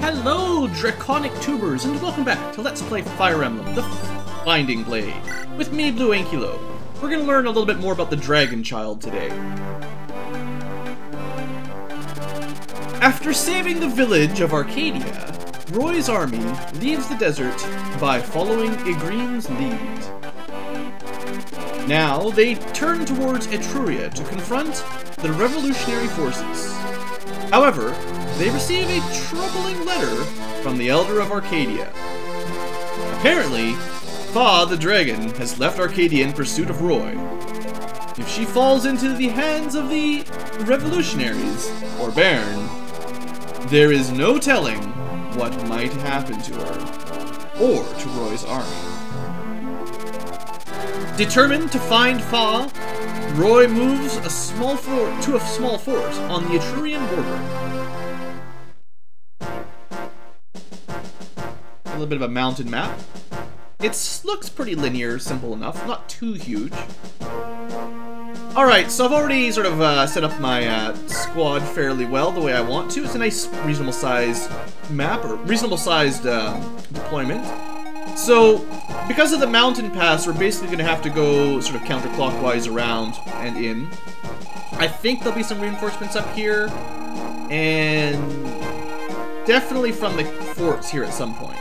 Hello, Draconic Tubers, and welcome back to Let's Play Fire Emblem, the Binding Blade, with me, Blue Ankylo. We're gonna learn a little bit more about the Dragon Child today. After saving the village of Arcadia, Roy's army leaves the desert by following Igreen's lead. Now, they turn towards Etruria to confront the revolutionary forces. However, they receive a troubling letter from the Elder of Arcadia. Apparently, Fa the Dragon has left Arcadia in pursuit of Roy. If she falls into the hands of the revolutionaries, or Bairn, there is no telling what might happen to her, or to Roy's army. Determined to find Fa, Roy moves to a small fort on the Etrurian border. A little bit of a mountain map. It looks pretty linear, simple enough, not too huge. Alright, so I've already sort of set up my squad fairly well the way I want to. It's a nice, reasonable sized map, or reasonable sized deployment. So, because of the mountain pass, we're basically going to have to go sort of counterclockwise around and in. I think there'll be some reinforcements up here, and definitely from the forts here at some point.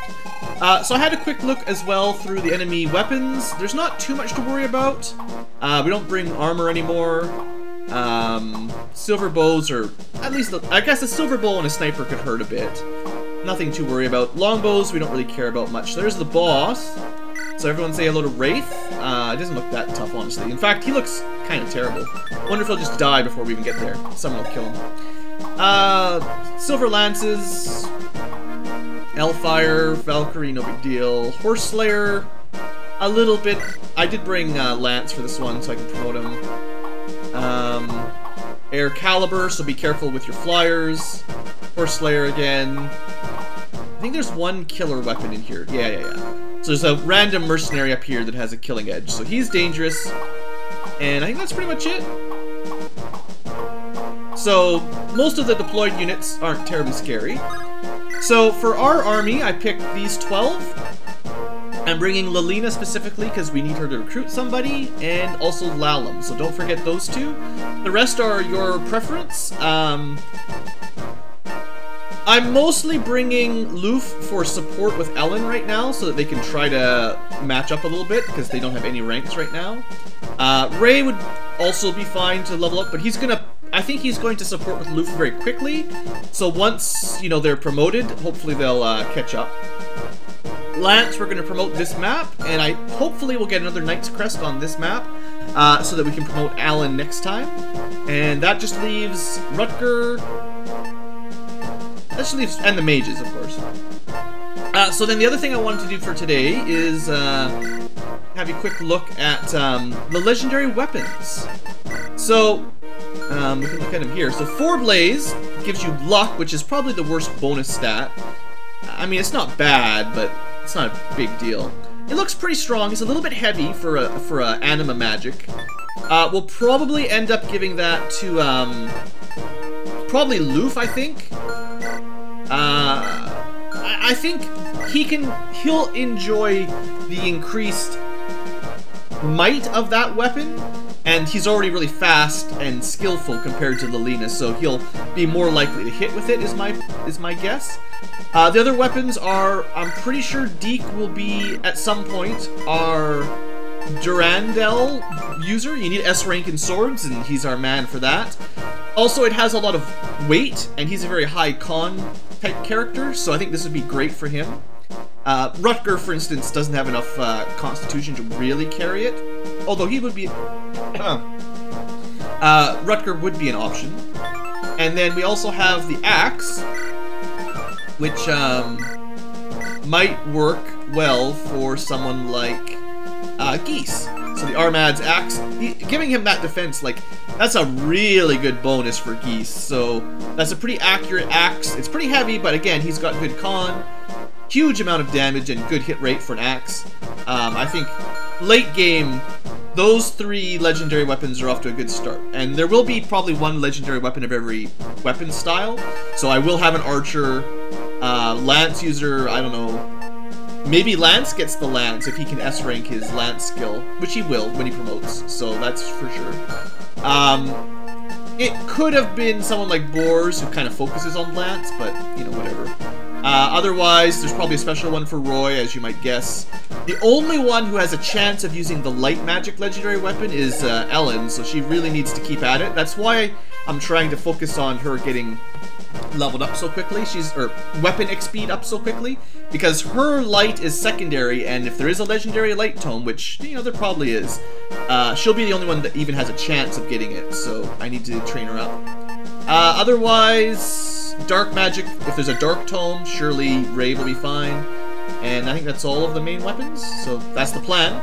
So I had a quick look as well through the enemy weapons. There's not too much to worry about. We don't bring armor anymore. Silver bows are, at least, I guess a silver bow and a sniper could hurt a bit. Nothing to worry about. Longbows we don't really care about much. There's the boss. So everyone say hello to Wraith. It doesn't look that tough, honestly. In fact, he looks kind of terrible. Wonder if he'll just die before we even get there. Someone will kill him. Silver lances. Hellfire, Valkyrie, no big deal. Horse Slayer, a little bit. I did bring Lance for this one so I can promote him. Air Caliber, so be careful with your flyers. Horse Slayer again. I think there's one killer weapon in here. Yeah. So there's a random mercenary up here that has a killing edge. So he's dangerous. And I think that's pretty much it. So most of the deployed units aren't terribly scary. So for our army, I picked these 12. I'm bringing Lilina specifically because we need her to recruit somebody, and also Lalum, so don't forget those two. The rest are your preference. I'm mostly bringing Loof for support with Ellen right now, so that they can try to match up a little bit, because they don't have any ranks right now. Ray would also be fine to level up, but I think he's going to support with Loof very quickly, so once, you know, they're promoted, hopefully they'll catch up. Lance, we're going to promote this map, and hopefully we'll get another Knight's Crest on this map, so that we can promote Alan next time. And that just leaves Rutger, and the mages, of course. So then the other thing I wanted to do for today is have a quick look at the legendary weapons. So, we can look at them here. So 4 Blaze gives you luck, which is probably the worst bonus stat. I mean, it's not bad, but it's not a big deal. It looks pretty strong. It's a little bit heavy for a anima magic. We'll probably end up giving that to probably Loof, I think. I think he'll enjoy the increased might of that weapon. And he's already really fast and skillful compared to Lilina, so he'll be more likely to hit with it, is my guess. The other weapons are, I'm pretty sure Deke will be, at some point, our Durandal user. You need S rank in swords, and he's our man for that. Also, it has a lot of weight, and he's a very high con type character, so I think this would be great for him. Rutger, for instance, doesn't have enough constitution to really carry it, although he would be... Rutger would be an option. And then we also have the axe, which might work well for someone like Geese. So the Armad's axe, giving him that defense, like, that's a really good bonus for Geese. So that's a pretty accurate axe. It's pretty heavy, but again, he's got good con. Huge amount of damage and good hit rate for an axe. I think late game, those 3 legendary weapons are off to a good start. And there will be probably 1 legendary weapon of every weapon style. So I will have an archer Lance user, I don't know. Maybe Lance gets the Lance if he can S-rank his Lance skill, which he will when he promotes, so that's for sure. It could have been someone like Boars who kind of focuses on Lance, but, you know, whatever. Otherwise, there's probably a special one for Roy, as you might guess. The only one who has a chance of using the light magic legendary weapon is Ellen, so she really needs to keep at it. That's why I'm trying to focus on her getting leveled up so quickly. Or weapon XP up so quickly, because her light is secondary, and if there is a legendary light tome, which, you know, there probably is, she'll be the only one that even has a chance of getting it, so I need to train her up. Otherwise, dark magic, if there's a dark tome, surely Ray will be fine. And I think that's all of the main weapons, so that's the plan.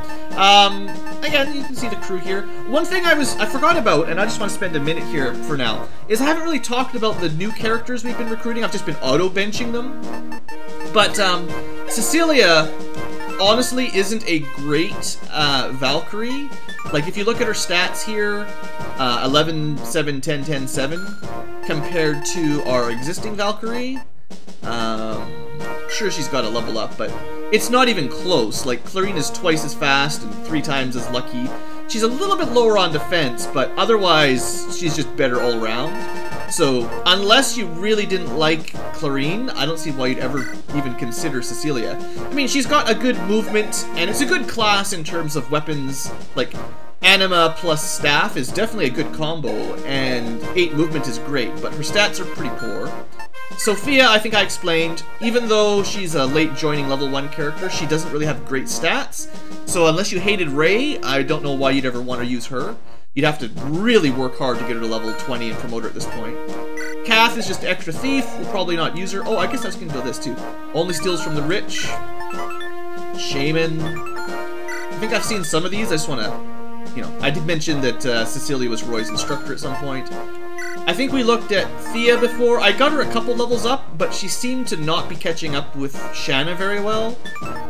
Again, you can see the crew here. One thing I forgot about, and I just want to spend a minute here for now, is I haven't really talked about the new characters we've been recruiting. I've just been auto-benching them. But Cecilia honestly isn't a great Valkyrie. Like, if you look at her stats here, 11, 7, 10, 10, 7, compared to our existing Valkyrie, sure she's got to level up, but it's not even close. Like, Clarine is twice as fast and 3 times as lucky. She's a little bit lower on defense, but otherwise, she's just better all around. So, unless you really didn't like Clarine, I don't see why you'd ever even consider Cecilia. I mean, she's got a good movement, and it's a good class in terms of weapons. Like, Anima plus Staff is definitely a good combo, and 8 movement is great, but her stats are pretty poor. Sophia, I think I explained, even though she's a late joining level 1 character, she doesn't really have great stats. So unless you hated Ray, I don't know why you'd ever want to use her. You'd have to really work hard to get her to level 20 and promote her at this point. Kath is just extra thief, we'll probably not use her. Oh, I guess I was going to do this too. Only steals from the rich. Shaman. I think I've seen some of these, I just want to, you know, I did mention that Cecilia was Roy's instructor at some point. I think we looked at Thea before. I got her a couple levels up, but she seemed to not be catching up with Shanna very well.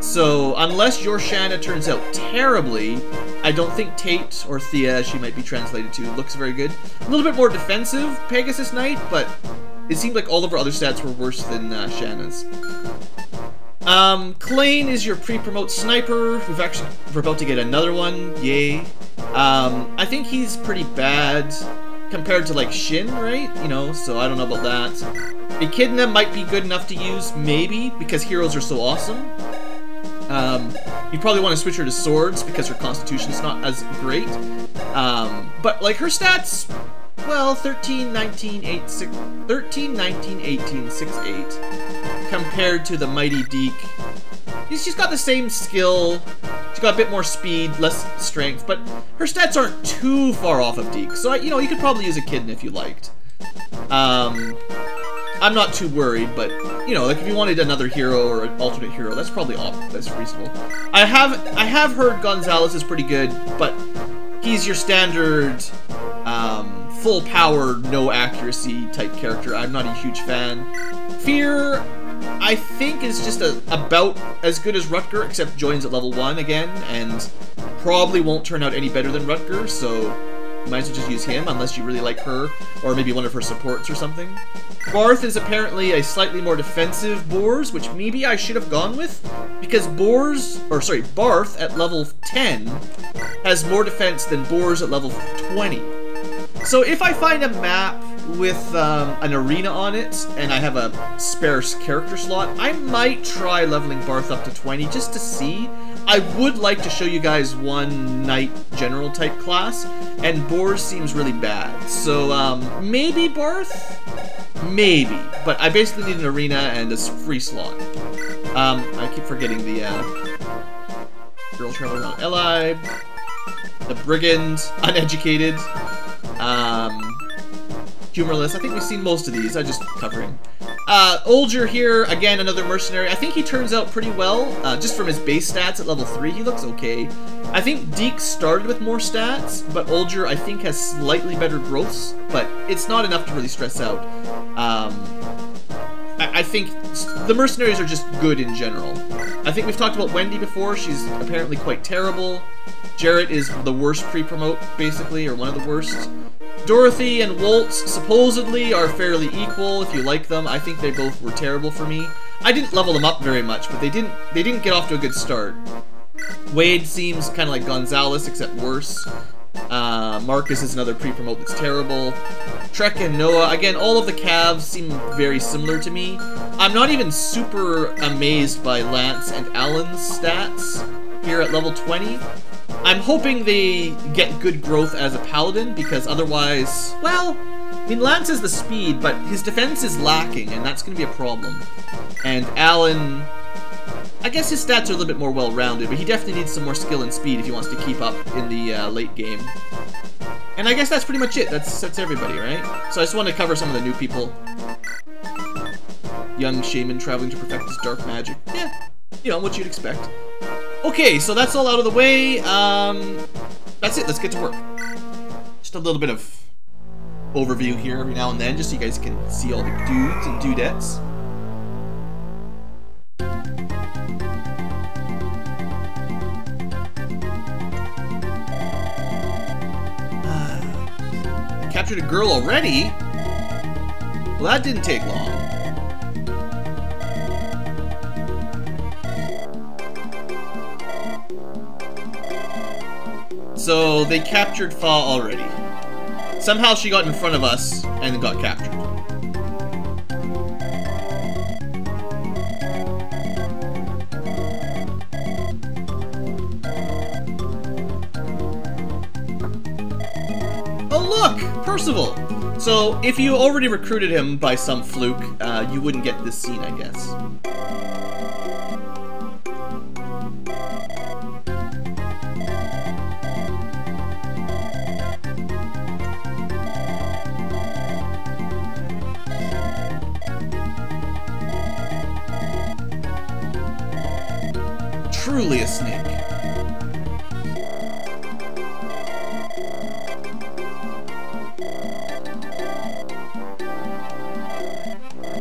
So, unless your Shanna turns out terribly, I don't think Tate, or Thea as she might be translated to, looks very good. A little bit more defensive, Pegasus Knight, but it seemed like all of her other stats were worse than Shanna's. Klain is your pre-promote sniper. We're about to get another one, yay. I think he's pretty bad compared to, like, Shin, right? You know, so I don't know about that. Echidna might be good enough to use, maybe, because heroes are so awesome. You probably want to switch her to swords, because her constitution's not as great. But, like, her stats, well, 13, 19, 8, 6, 13, 19, 18, 6, 8, compared to the Mighty Deke. She's got the same skill. She's got a bit more speed, less strength, but her stats aren't too far off of Deke. So, you know, you could probably use Echidna if you liked. I'm not too worried, but, you know, like, if you wanted another hero or an alternate hero, that's probably that's reasonable. I have heard Gonzalez is pretty good, but he's your standard full power, no accuracy type character. I'm not a huge fan. Fear, I think, is just about as good as Rutger, except joins at level 1 again, and probably won't turn out any better than Rutger, so you might as well just use him, unless you really like her, or maybe one of her supports or something. Barth is apparently a slightly more defensive Boars, which maybe I should have gone with, because Barth at level 10 has more defense than Boars at level 20. So if I find a map with an arena on it, and I have a spare character slot, I might try leveling Barth up to 20 just to see. I would like to show you guys one Knight General type class, and Boars seems really bad. So maybe Barth? Maybe. But I basically need an arena and a free slot. I keep forgetting the Girl Traveler on Elib, the Brigand, Uneducated, Humorless. I think we've seen most of these. I'm just covering. Olger here, again, another mercenary. I think he turns out pretty well. Just from his base stats at level 3, he looks okay. I think Deke started with more stats, but Olger, I think, has slightly better growths, but it's not enough to really stress out. I think the mercenaries are just good in general. I think we've talked about Wendy before. She's apparently quite terrible. Jarrett is the worst pre-promote, basically, or one of the worst. Dorothy and Waltz supposedly are fairly equal if you like them. I think they both were terrible for me. I didn't level them up very much, but they didn't get off to a good start. Wade seems kind of like Gonzalez, except worse. Marcus is another pre-promote that's terrible. Trek and Noah, again, all of the Cavs seem very similar to me. I'm not even super amazed by Lance and Alan's stats here at level 20. I'm hoping they get good growth as a Paladin, because otherwise, well, I mean, Lance has the speed, but his defense is lacking, and that's going to be a problem. And Alan, I guess his stats are a little bit more well-rounded, but he definitely needs some more skill and speed if he wants to keep up in the late game. And I guess that's pretty much it. That's everybody, right? So I just want to cover some of the new people. Young shaman traveling to perfect his dark magic. Yeah, you know, what you'd expect. Okay, so that's all out of the way. That's it. Let's get to work. Just a little bit of overview here every now and then, just so you guys can see all the dudes and dudettes. Captured a girl already? Well, that didn't take long. So, they captured Fa already. Somehow she got in front of us and got captured. Oh look! Percival! So, if you already recruited him by some fluke, you wouldn't get this scene, I guess. Truly a snake.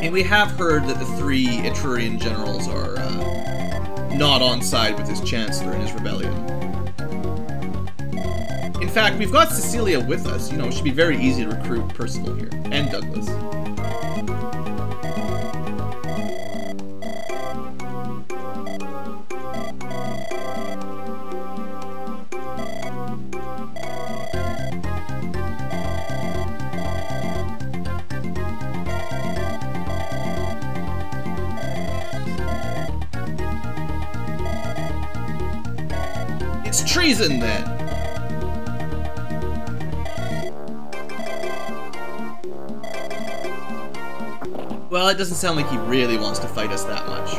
And we have heard that the three Etrurian generals are not on side with his chancellor in his rebellion. In fact, we've got Cecilia with us. You know, it should be very easy to recruit Percival here. And Douglas. Treason, then. Well, it doesn't sound like he really wants to fight us that much.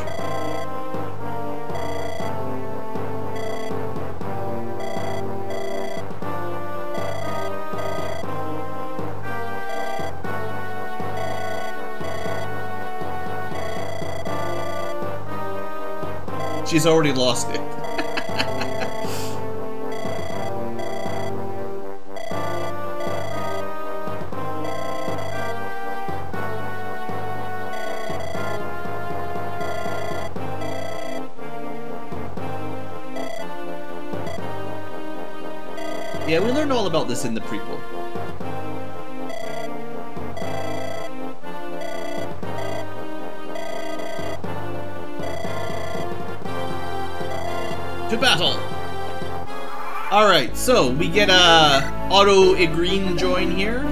She's already lost it. Yeah, we learned all about this in the prequel. To battle! Alright, so we get a auto Igreen join here.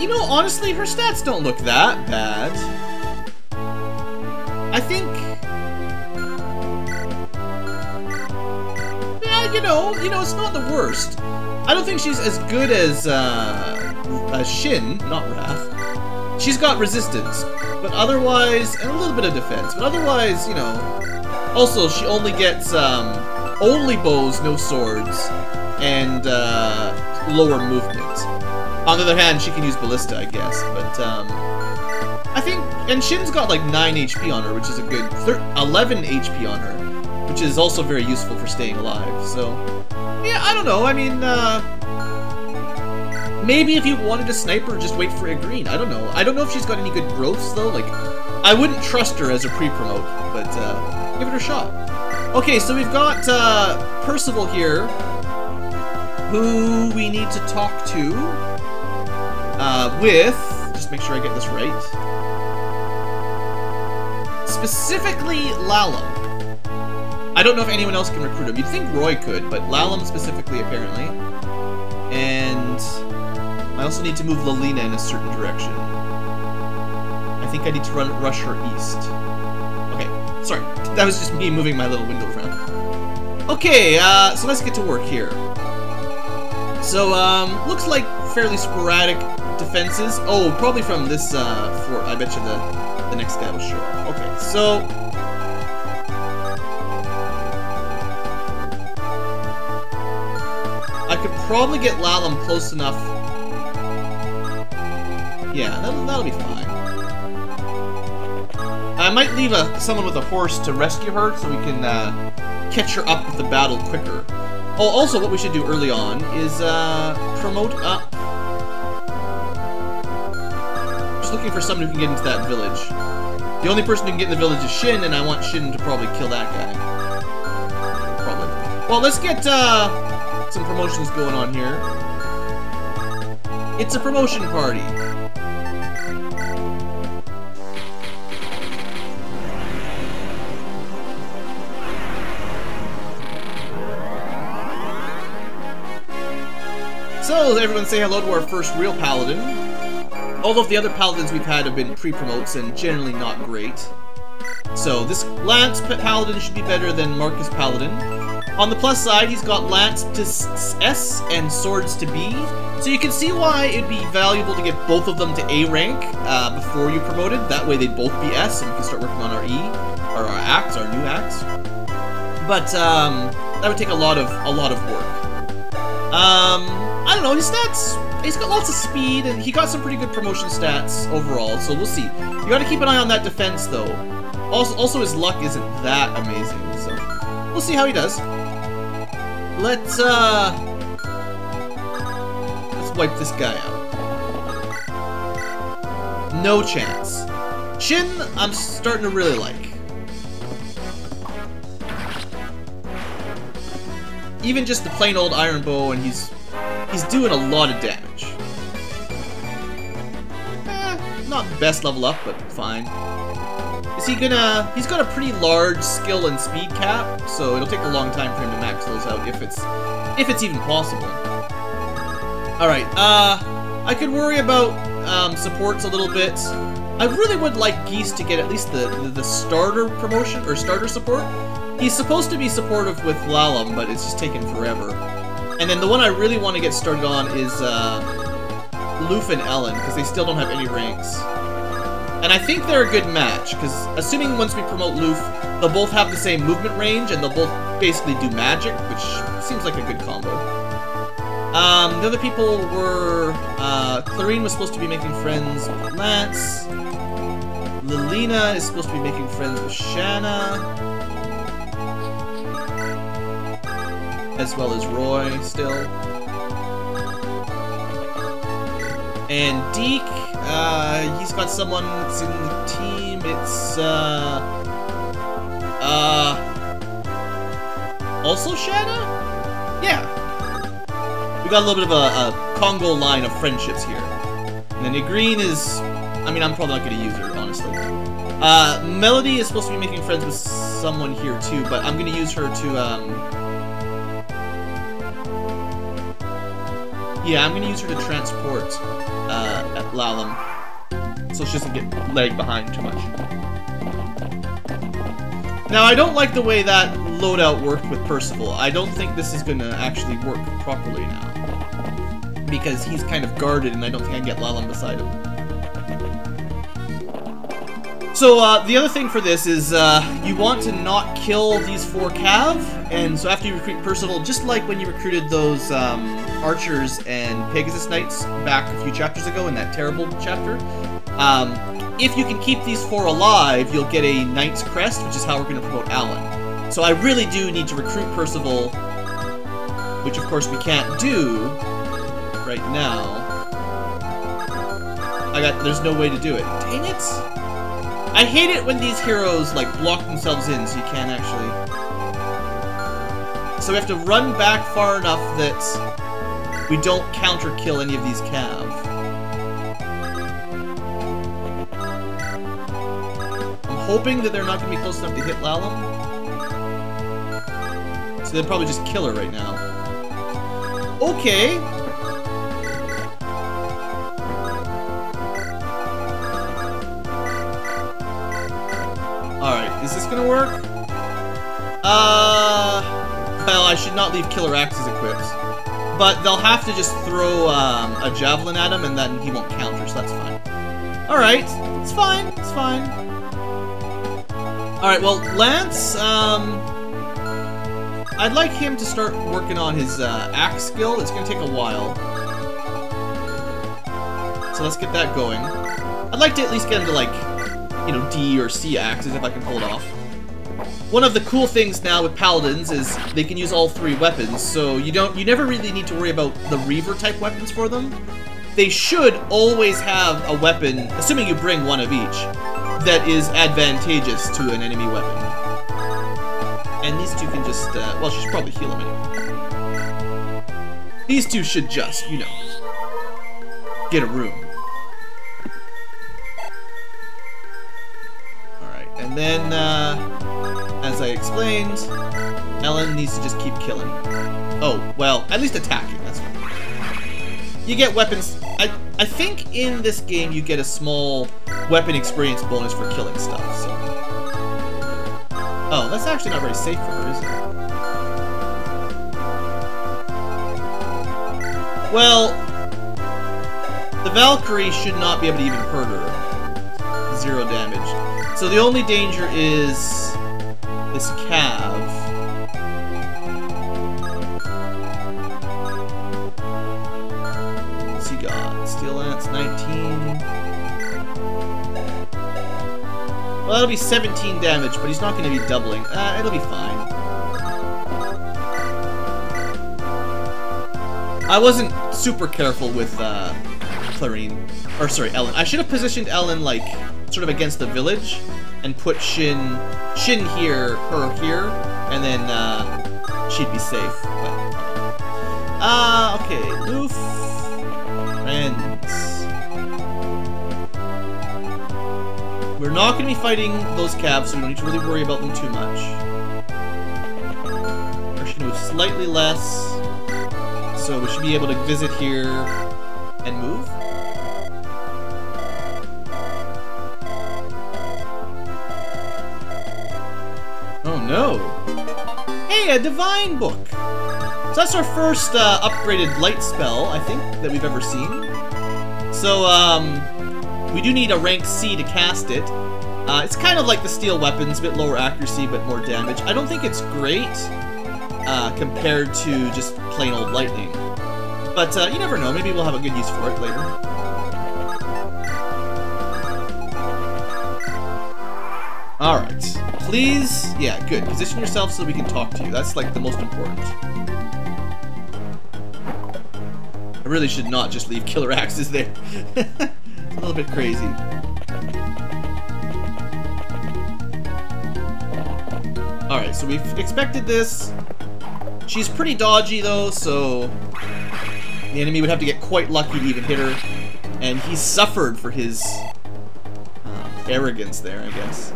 You know, honestly, her stats don't look that bad. I think... yeah, you know, it's not the worst. I don't think she's as good as Shin, not Wrath. She's got resistance, but otherwise, and a little bit of defense, but otherwise, you know. Also, she only gets only bows, no swords, and lower movement. On the other hand, she can use ballista, I guess, but I think, and Shin's got like 9 HP on her, which is a good 11 HP on her, which is also very useful for staying alive, so. Yeah, I don't know, I mean, maybe if you wanted a sniper, just wait for Igreen, I don't know. I don't know if she's got any good growths, though, like, I wouldn't trust her as a pre-promote, but, give it a shot. Okay, so we've got, Percival here, who we need to talk to. with, just make sure I get this right, specifically Lalum. I don't know if anyone else can recruit him. You'd think Roy could, but Lalum specifically, apparently. And I also need to move Lilina in a certain direction. I think I need to rush her east. Okay, sorry. That was just me moving my little window around. Okay, so let's get to work here. So, looks like fairly sporadic defenses. Oh, probably from this, fort. I bet you the next guy will show up. Okay, so... I could probably get Lalum close enough. Yeah, that'll be fine. I might leave someone with a horse to rescue her so we can catch her up with the battle quicker. Oh, also what we should do early on is promote up. Just looking for someone who can get into that village. The only person who can get in the village is Shin, and I want Shin to probably kill that guy. Probably. Well, let's get some promotions going on here. It's a promotion party. So, everyone say hello to our first real paladin. All of the other paladins we've had have been pre-promotes and generally not great. So, this Lance paladin should be better than Marcus paladin. On the plus side, he's got Lance to S and Swords to B. So you can see why it'd be valuable to get both of them to A rank before you promoted. That way they'd both be S and we can start working on our E, or our axe, our new axe. But that would take a lot of work. I don't know, his stats, he's got lots of speed, and he got some pretty good promotion stats overall, so we'll see. You gotta keep an eye on that defense, though. Also his luck isn't that amazing, so we'll see how he does. Let's wipe this guy out. No chance. Shin, I'm starting to really like. Even just the plain old iron bow, and he's doing a lot of damage. Not best level up, but fine. Is he gonna... He's got a pretty large skill and speed cap, so it'll take a long time for him to max those out if it's even possible. Alright, I could worry about supports a little bit. I really would like Geese to get at least the starter promotion, or starter support. He's supposed to be supportive with Lalum, but it's just taken forever. And then the one I really want to get started on is Loof and Ellen, because they still don't have any ranks. And I think they're a good match, because assuming once we promote Loof, they'll both have the same movement range, and they'll both basically do magic, which seems like a good combo. The other people were... Clarine was supposed to be making friends with Lance. Lilina is supposed to be making friends with Shanna. As well as Roy, still. And Deke, he's got someone that's in the team. It's, also Shanna? Yeah. We got a little bit of a Congo line of friendships here. And then Green is... I mean, I'm probably not going to use her, honestly. Melody is supposed to be making friends with someone here, too, but I'm going to use her to, yeah, I'm going to use her to transport at Lalum, so she doesn't get lagged behind too much. Now, I don't like the way that loadout worked with Percival. I don't think this is going to actually work properly now, because he's kind of guarded, and I don't think I can get Lalum beside him. So, the other thing for this is, you want to not kill these 4 cav, and so after you recruit Percival, just like when you recruited those, Archers and Pegasus Knights back a few chapters ago in that terrible chapter, if you can keep these 4 alive, you'll get a Knight's Crest, which is how we're going to promote Alan. So I really do need to recruit Percival, which of course we can't do right now. There's no way to do it. Dang it! I hate it when these heroes, like, block themselves in so you can't actually... So we have to run back far enough that we don't counter-kill any of these cav. hoping that they're not going to be close enough to hit Lalum. So they'll probably just kill her right now. Okay. Alright, is this going to work? Well, I should not leave Killer Axes equipped. But they'll have to just throw a javelin at him, and then he won't counter, so that's fine. Alright, it's fine, it's fine. Alright, well, Lance, I'd like him to start working on his axe skill. It's going to take a while. So let's get that going. I'd like to at least get him to, like, you know, D or C axes if I can pull it off. One of the cool things now with Paladins is they can use all 3 weapons, so you never really need to worry about the Reaver type weapons for them. They should always have a weapon, assuming you bring one of each, that is advantageous to an enemy weapon. And these two can just, well, she should probably heal them anyway. These two should just, you know, get a room. Alright, and then, as I explained, Ellen needs to just keep killing. Oh, well, at least attacking, that's fine. You get weapons. I think in this game you get a small weapon experience bonus for killing stuff, so. Oh, that's actually not very safe for her, is it? Well, the Valkyrie should not be able to even hurt her. 0 damage. So the only danger is this Cav. What's he got? Steel Lance, 19. Well, that'll be 17 damage, but he's not going to be doubling. It'll be fine. I wasn't super careful with Clarine. Or, sorry, Ellen. I should have positioned Ellen, like, sort of against the village and put Shin here, her here, and then she'd be safe. But, okay, Loof. Friends. We're not going to be fighting those calves, so we don't need to really worry about them too much. We're just going to move slightly less, so we should be able to visit here and move. Oh no! Hey, a divine book! So that's our first upgraded light spell, I think, that we've ever seen. So, we do need a rank C to cast it. It's kind of like the steel weapons, a bit lower accuracy, but more damage. I don't think it's great compared to just plain old lightning. But you never know, maybe we'll have a good use for it later. Alright. Please, yeah, good. Position yourself so we can talk to you. That's like the most important. I really should not just leave killer axes there. A little bit crazy. Alright, so we've expected this. She's pretty dodgy though, so the enemy would have to get quite lucky to even hit her. And he suffered for his arrogance there, I guess.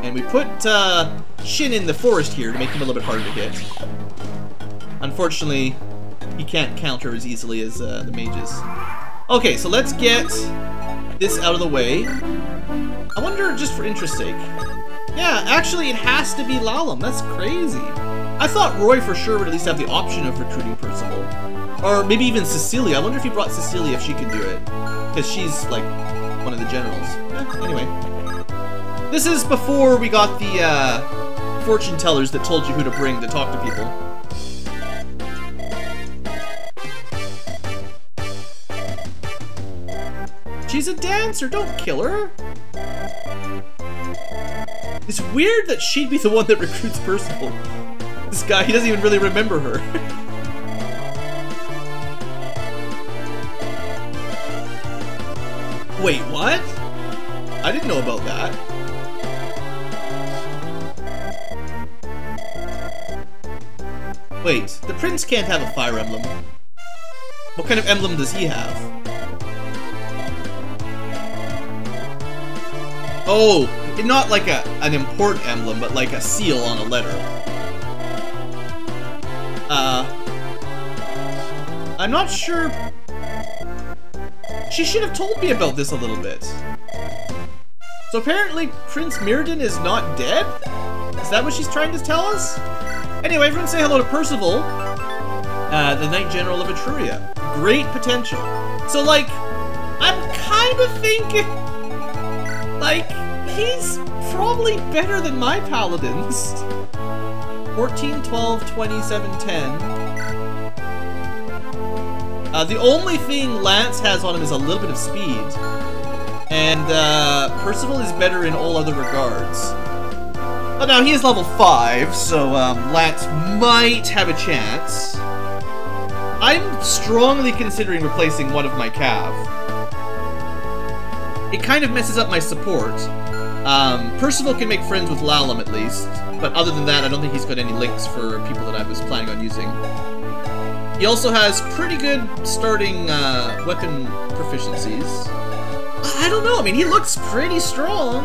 And we put Shin in the forest here to make him a little bit harder to hit. Unfortunately, he can't counter as easily as the mages. Okay, so let's get this out of the way. I wonder, just for interest's sake. Yeah, actually, it has to be Lalum. That's crazy. I thought Roy for sure would at least have the option of recruiting Percival. Or maybe even Cecilia. I wonder if he brought Cecilia if she could do it. Because she's, like, one of the generals. Anyway. This is before we got the fortune tellers that told you who to bring to talk to people. She's a dancer, don't kill her. It's weird that she'd be the one that recruits Percival. This guy, he doesn't even really remember her. Wait, what? I didn't know about that. Wait, the prince can't have a fire emblem. What kind of emblem does he have? Oh, not like an important emblem, but like a seal on a letter. I'm not sure. She should have told me about this a little bit. So apparently Prince Mirrodin is not dead? Is that what she's trying to tell us? Anyway, everyone say hello to Percival, the Knight General of Etruria. Great potential. So, like, I'm kind of thinking, like, he's probably better than my paladins. 14, 12, 27, 10. The only thing Lance has on him is a little bit of speed. And Percival is better in all other regards. But now he is level 5, so Lance might have a chance. I'm strongly considering replacing one of my cav. It kind of messes up my support. Percival can make friends with Lalum at least, but other than that, I don't think he's got any links for people that I was planning on using. He also has pretty good starting weapon proficiencies. I don't know, I mean, he looks pretty strong.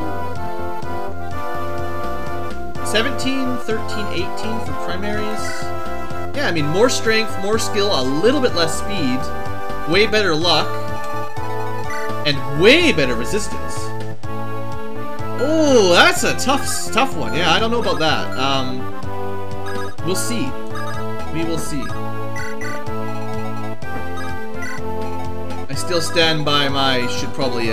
17, 13, 18 for primaries. Yeah, I mean, more strength, more skill, a little bit less speed, way better luck, and way better resistance. Oh, that's a tough one. Yeah, I don't know about that. We'll see. We will see. I still stand by my should probably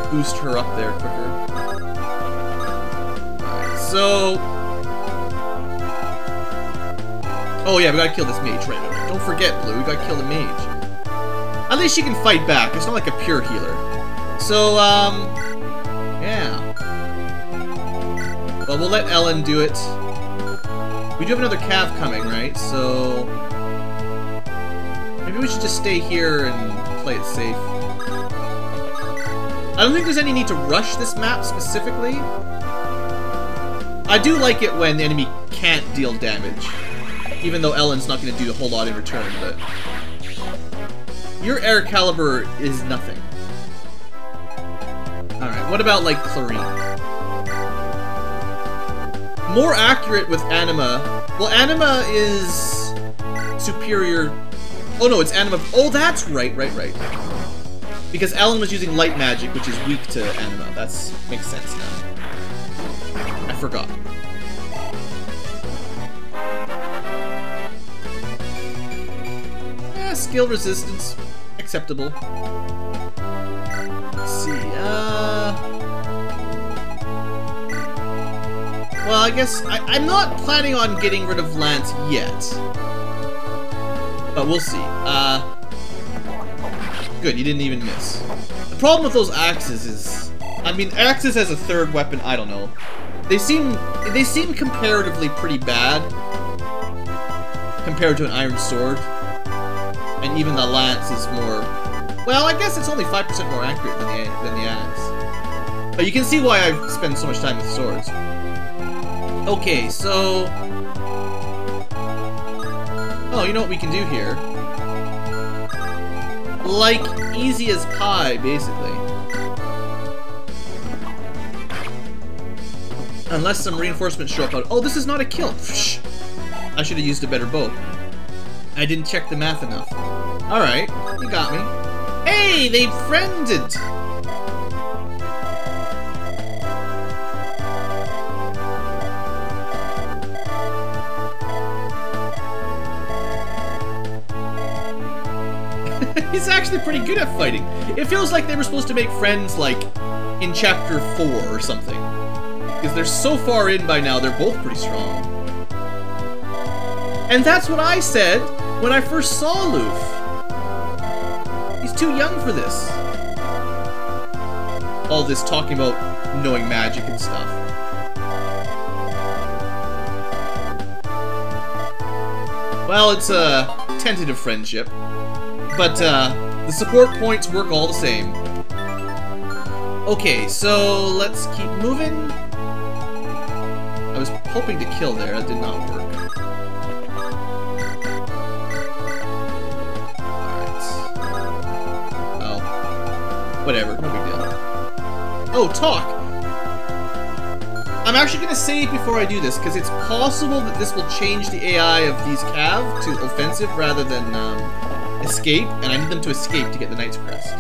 boost her up there quicker. Alright, so oh yeah, we gotta kill this mage, right. Don't forget, Blue, we gotta kill the mage. At least she can fight back, it's not like a pure healer. So, yeah. Well, we'll let Ellen do it. We do have another cav coming, right? So maybe we should just stay here and play it safe. I don't think there's any need to rush this map specifically. I do like it when the enemy can't deal damage, even though Ellen's not going to do a whole lot in return, but your air caliber is nothing. Alright, what about, like, Clarine? More accurate with Anima. Well, Anima is superior. Oh no, it's Anima. Oh, that's right. Because Ellen was using light magic, which is weak to Anima. That's makes sense now. I forgot. Yeah, skill resistance. Acceptable. Let's see, well, I guess I'm not planning on getting rid of Lance yet. But we'll see. Good, you didn't even miss. The problem with those axes is, I mean, axes as a third weapon, I don't know. They seem comparatively pretty bad compared to an iron sword. And even the lance is more, well, I guess it's only 5% more accurate than the axe. But you can see why I spend so much time with swords. Okay, so oh, you know what we can do here? Like, easy as pie, basically. Unless some reinforcements show up. Oh, this is not a kill. Psh. I should have used a better bow. I didn't check the math enough. Alright, you got me. Hey, they friended! He's actually pretty good at fighting. It feels like they were supposed to make friends, like, in Chapter 4 or something. Because they're so far in by now, they're both pretty strong. And that's what I said when I first saw Loof. He's too young for this. All this talking about knowing magic and stuff. Well, it's a tentative friendship. But, the support points work all the same. Okay, so let's keep moving. I was hoping to kill there, that did not work. Alright. Oh. Whatever, no big deal. Oh, talk! I'm actually gonna save before I do this, because it's possible that this will change the AI of these Cav to offensive rather than escape, and I need them to escape to get the Knight's Crest.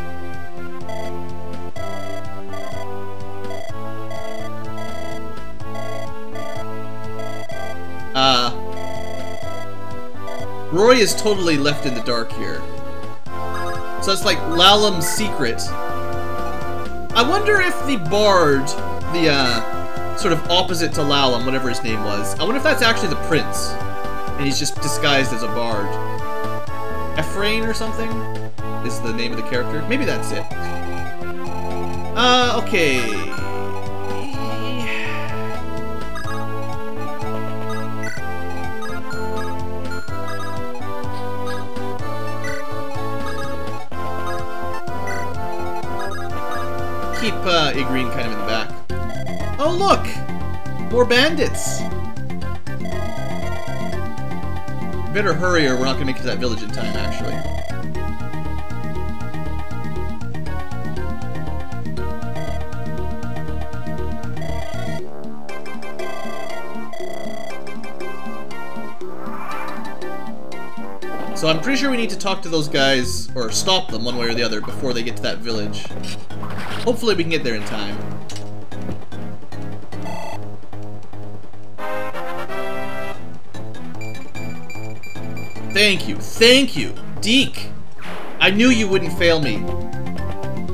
Roy is totally left in the dark here. So it's like Lalam's secret. I wonder if the Bard, the sort of opposite to Lalam, whatever his name was, I wonder if that's actually the Prince, and he's just disguised as a Bard. Ephraim or something is the name of the character. Maybe that's it. Okay. Keep Igreen kind of in the back. Oh look! More bandits! Better hurry or we're not gonna make it to that village in time, actually. So I'm pretty sure we need to talk to those guys, or stop them one way or the other before they get to that village. Hopefully we can get there in time. Thank you, Deke! I knew you wouldn't fail me.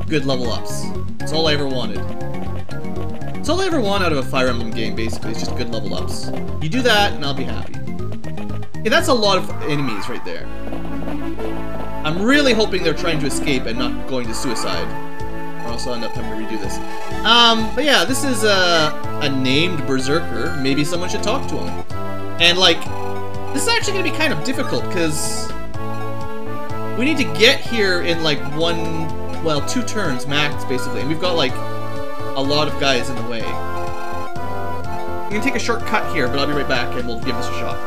Good level ups. That's all I ever wanted. That's all I ever want out of a Fire Emblem game, basically, is just good level ups. You do that, and I'll be happy. Yeah, that's a lot of enemies right there. I'm really hoping they're trying to escape and not going to suicide. Or else I'll end up having to redo this. But yeah, this is a named Berserker. Maybe someone should talk to him. And like, this is actually going to be kind of difficult, because we need to get here in like 2 turns max, basically. And we've got like a lot of guys in the way. I'm going to take a short cut here, but I'll be right back and we'll give this a shot.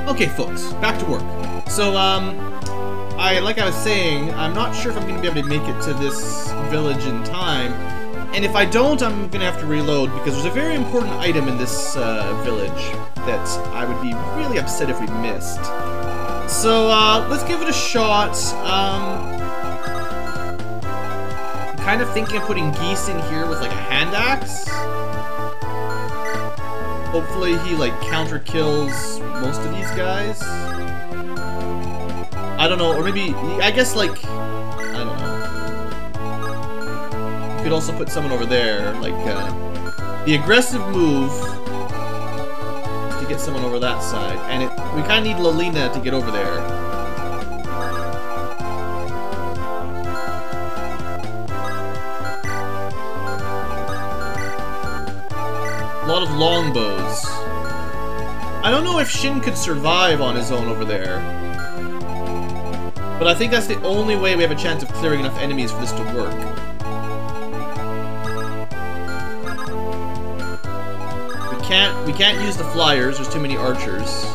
Okay, folks, back to work. So, like I was saying, I'm not sure if I'm going to be able to make it to this village in time. And if I don't, I'm going to have to reload, because there's a very important item in this village that I would be really upset if we missed. So, let's give it a shot. I'm kind of thinking of putting Geese in here with, like, a hand axe. Hopefully he, like, counter-kills most of these guys. I don't know, or maybe, I guess, like, I don't know. You could also put someone over there, like, the aggressive move to get someone over that side, and we kind of need Lelina to get over there. A lot of longbows. I don't know if Shin could survive on his own over there. But I think that's the only way we have a chance of clearing enough enemies for this to work. We can't use the flyers, there's too many archers.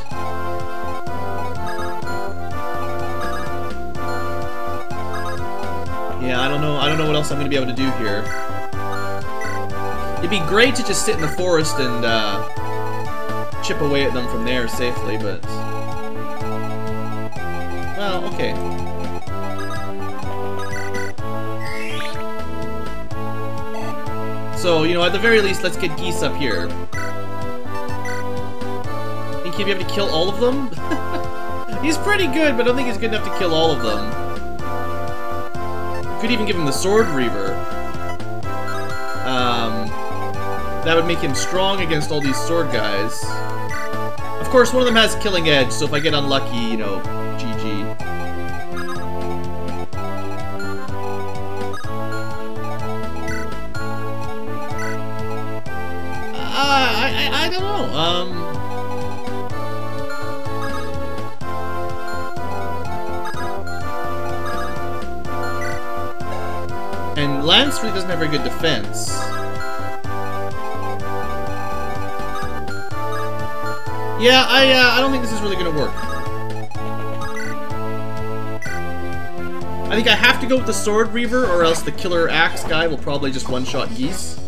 Yeah, I don't know what else I'm gonna be able to do here. It'd be great to just sit in the forest and chip away at them from there safely, but well, okay. So, you know, at the very least, let's get Geese up here. Think he'd be able to kill all of them? He's pretty good, but I don't think he's good enough to kill all of them. Could even give him the Sword Reaver. That would make him strong against all these sword guys. Of course, one of them has Killing Edge, so if I get unlucky, you know, GG. I don't know. And Lance really doesn't have very good defense. Yeah, I don't think this is really gonna work. I think I have to go with the Sword Reaver, or else the Killer Axe guy will probably just one-shot Geese.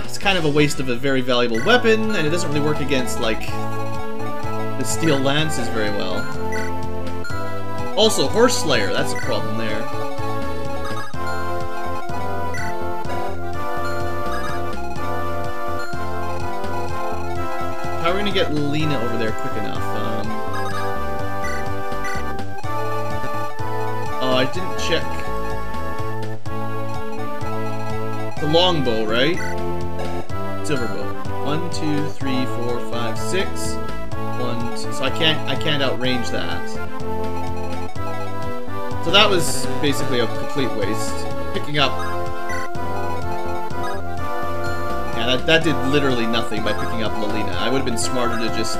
It's kind of a waste of a very valuable weapon, and it doesn't really work against, like, the Steel Lances very well. Also, Horse Slayer, that's a problem there. How are we gonna get Lena over there quick enough? Oh, I didn't check. The longbow, right? Silver bow. 1, 2, 3, 4, 5, 6. 1, 2. So I can't outrange that. So that was basically a complete waste. Picking up. Yeah, that did literally nothing by picking up Lelina. I would have been smarter to just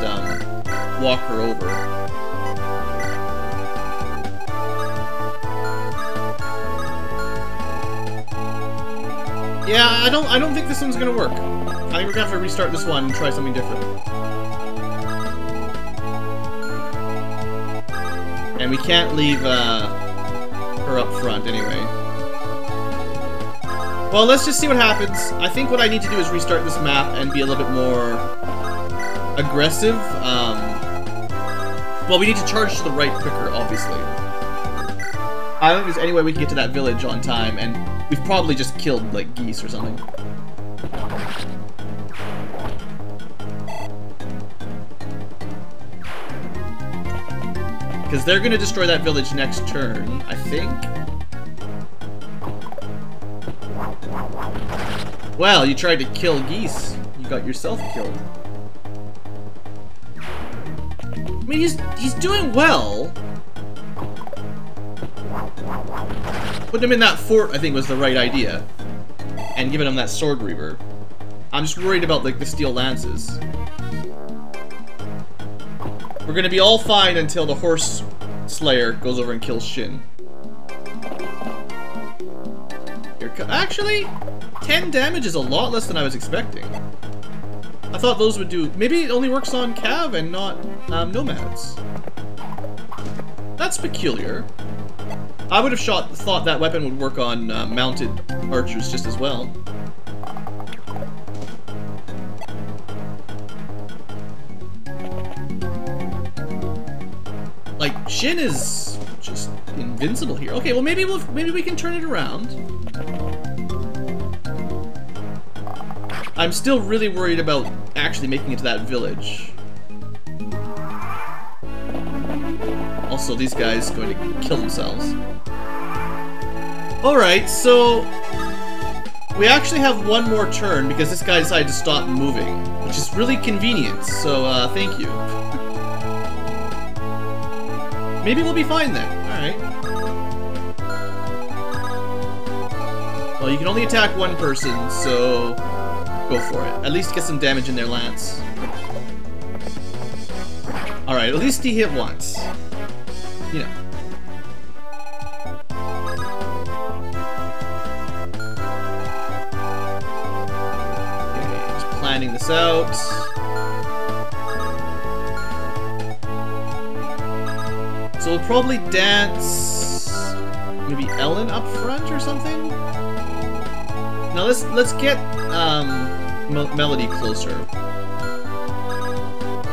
walk her over. Yeah, I don't think this one's gonna work. I think we're gonna have to restart this one and try something different. And we can't leave her up front anyway. Well, let's just see what happens. I think what I need to do is restart this map and be a little bit more aggressive. Well, we need to charge to the right quicker, obviously. I don't think there's any way we can get to that village on time, and we've probably just killed, like, geese or something. Because they're gonna destroy that village next turn, I think. Well, you tried to kill geese. You got yourself killed. I mean, he's doing well. Putting him in that fort, I think, was the right idea. And giving him that Sword Reaver. I'm just worried about, like, the Steel Lances. We're gonna be all fine until the Horse Slayer goes over and kills Shin. Actually, 10 damage is a lot less than I was expecting. I thought those would do... Maybe it only works on Cav and not Nomads. That's peculiar. I would have thought that weapon would work on mounted archers just as well. Like, Shin is just invincible here. Okay, well maybe we can turn it around. I'm still really worried about actually making it to that village. Also, these guys are going to kill themselves. Alright, so we actually have one more turn because this guy decided to stop moving, which is really convenient, so thank you. Maybe we'll be fine then. Alright. Well, you can only attack one person, so go for it. At least get some damage in their lance. Alright, at least he hit once. You know. Okay, just planning this out. So we'll probably dance maybe Ellen up front or something. Now let's get Melody closer,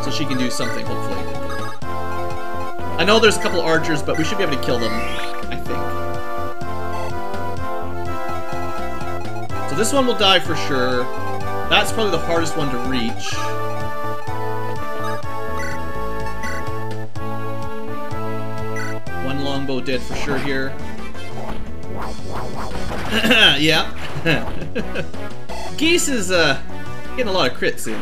so she can do something hopefully. I know there's a couple archers, but we should be able to kill them, I think. So this one will die for sure. That's probably the hardest one to reach. One longbow dead for sure here. Yeah. Geese is getting a lot of crits in.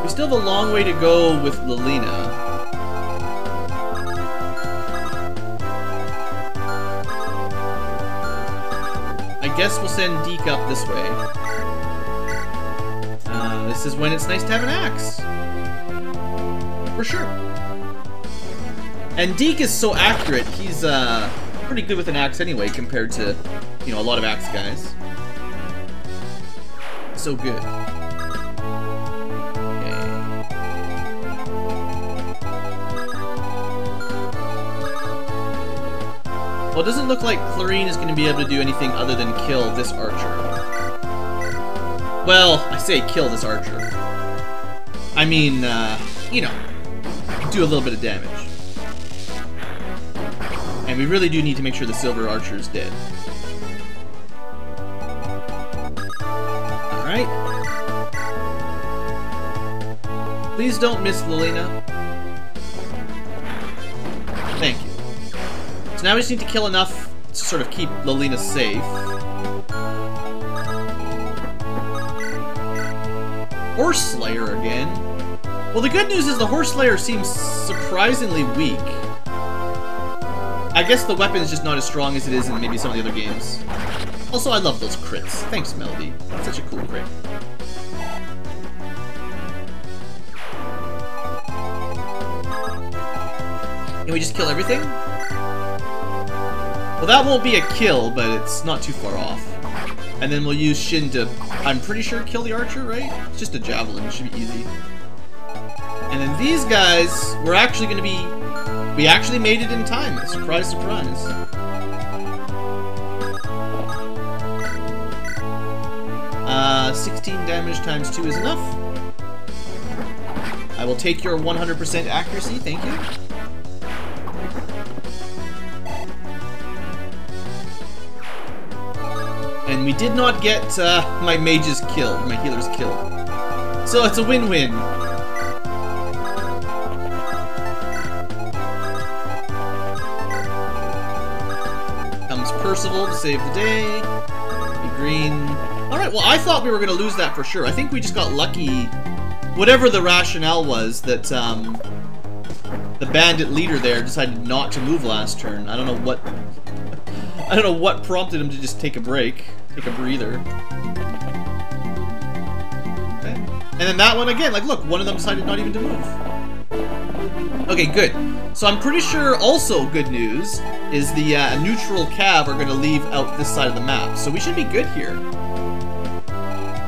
We still have a long way to go with Lelina. I guess we'll send Deke up this way. This is when it's nice to have an axe. For sure. And Deke is so accurate, he's pretty good with an axe anyway, compared to, you know, a lot of axe guys. So good. Well, it doesn't look like Clarine is going to be able to do anything other than kill this archer. Well, I say kill this archer. I mean, you know, do a little bit of damage. And we really do need to make sure the silver archer is dead. Alright. Please don't miss Lilina. Thank you. So now we just need to kill enough to sort of keep Lilina safe. Horse Slayer again. Well, the good news is the Horse Slayer seems surprisingly weak. I guess the weapon is just not as strong as it is in maybe some of the other games. Also, I love those crits. Thanks, Melody. That's such a cool crit. Can we just kill everything? Well, that won't be a kill, but it's not too far off. And then we'll use Shin to, I'm pretty sure, kill the archer, right? It's just a javelin, it should be easy. And then these guys, we're actually going to be... We actually made it in time. Surprise, surprise. 16 damage times 2 is enough. I will take your 100% accuracy, thank you. And we did not get my mages killed, my healers killed. So it's a win-win. Comes Percival to save the day. Be green. Alright, well I thought we were going to lose that for sure. I think we just got lucky. Whatever the rationale was that the bandit leader there decided not to move last turn. I don't know what prompted him to just take a break. Take a breather. Okay. And then that one again, like look, one of them decided not even to move. Okay, good. So I'm pretty sure also good news is the neutral cav are going to leave out this side of the map. So we should be good here.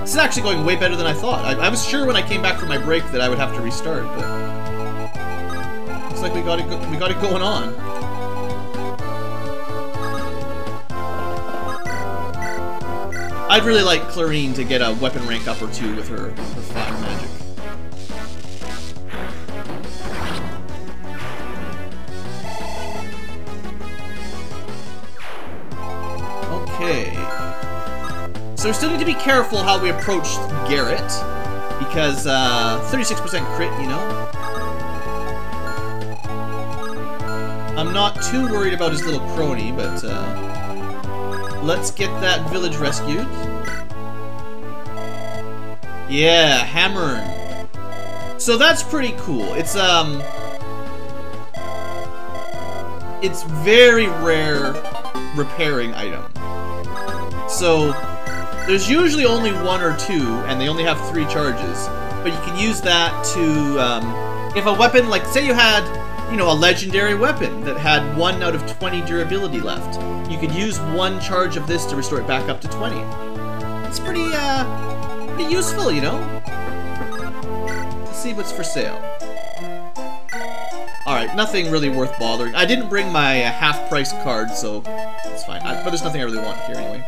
This is actually going way better than I thought. I was sure when I came back from my break that I would have to restart, but looks like we got it going on. I'd really like Clarine to get a weapon rank up or two with her fire magic. Okay. So we still need to be careful how we approach Garrett, because 36% crit, you know. I'm not too worried about his little crony, but let's get that village rescued. Yeah, Hammern. So that's pretty cool. It's very rare repairing item. So there's usually only one or two, and they only have 3 charges. But you can use that to, if a weapon, like say you had, you know, a legendary weapon that had 1 out of 20 durability left. You could use 1 charge of this to restore it back up to 20. It's pretty useful, you know? Let's see what's for sale. Alright, nothing really worth bothering. I didn't bring my half-price card, so it's fine. But there's nothing I really want here anyway.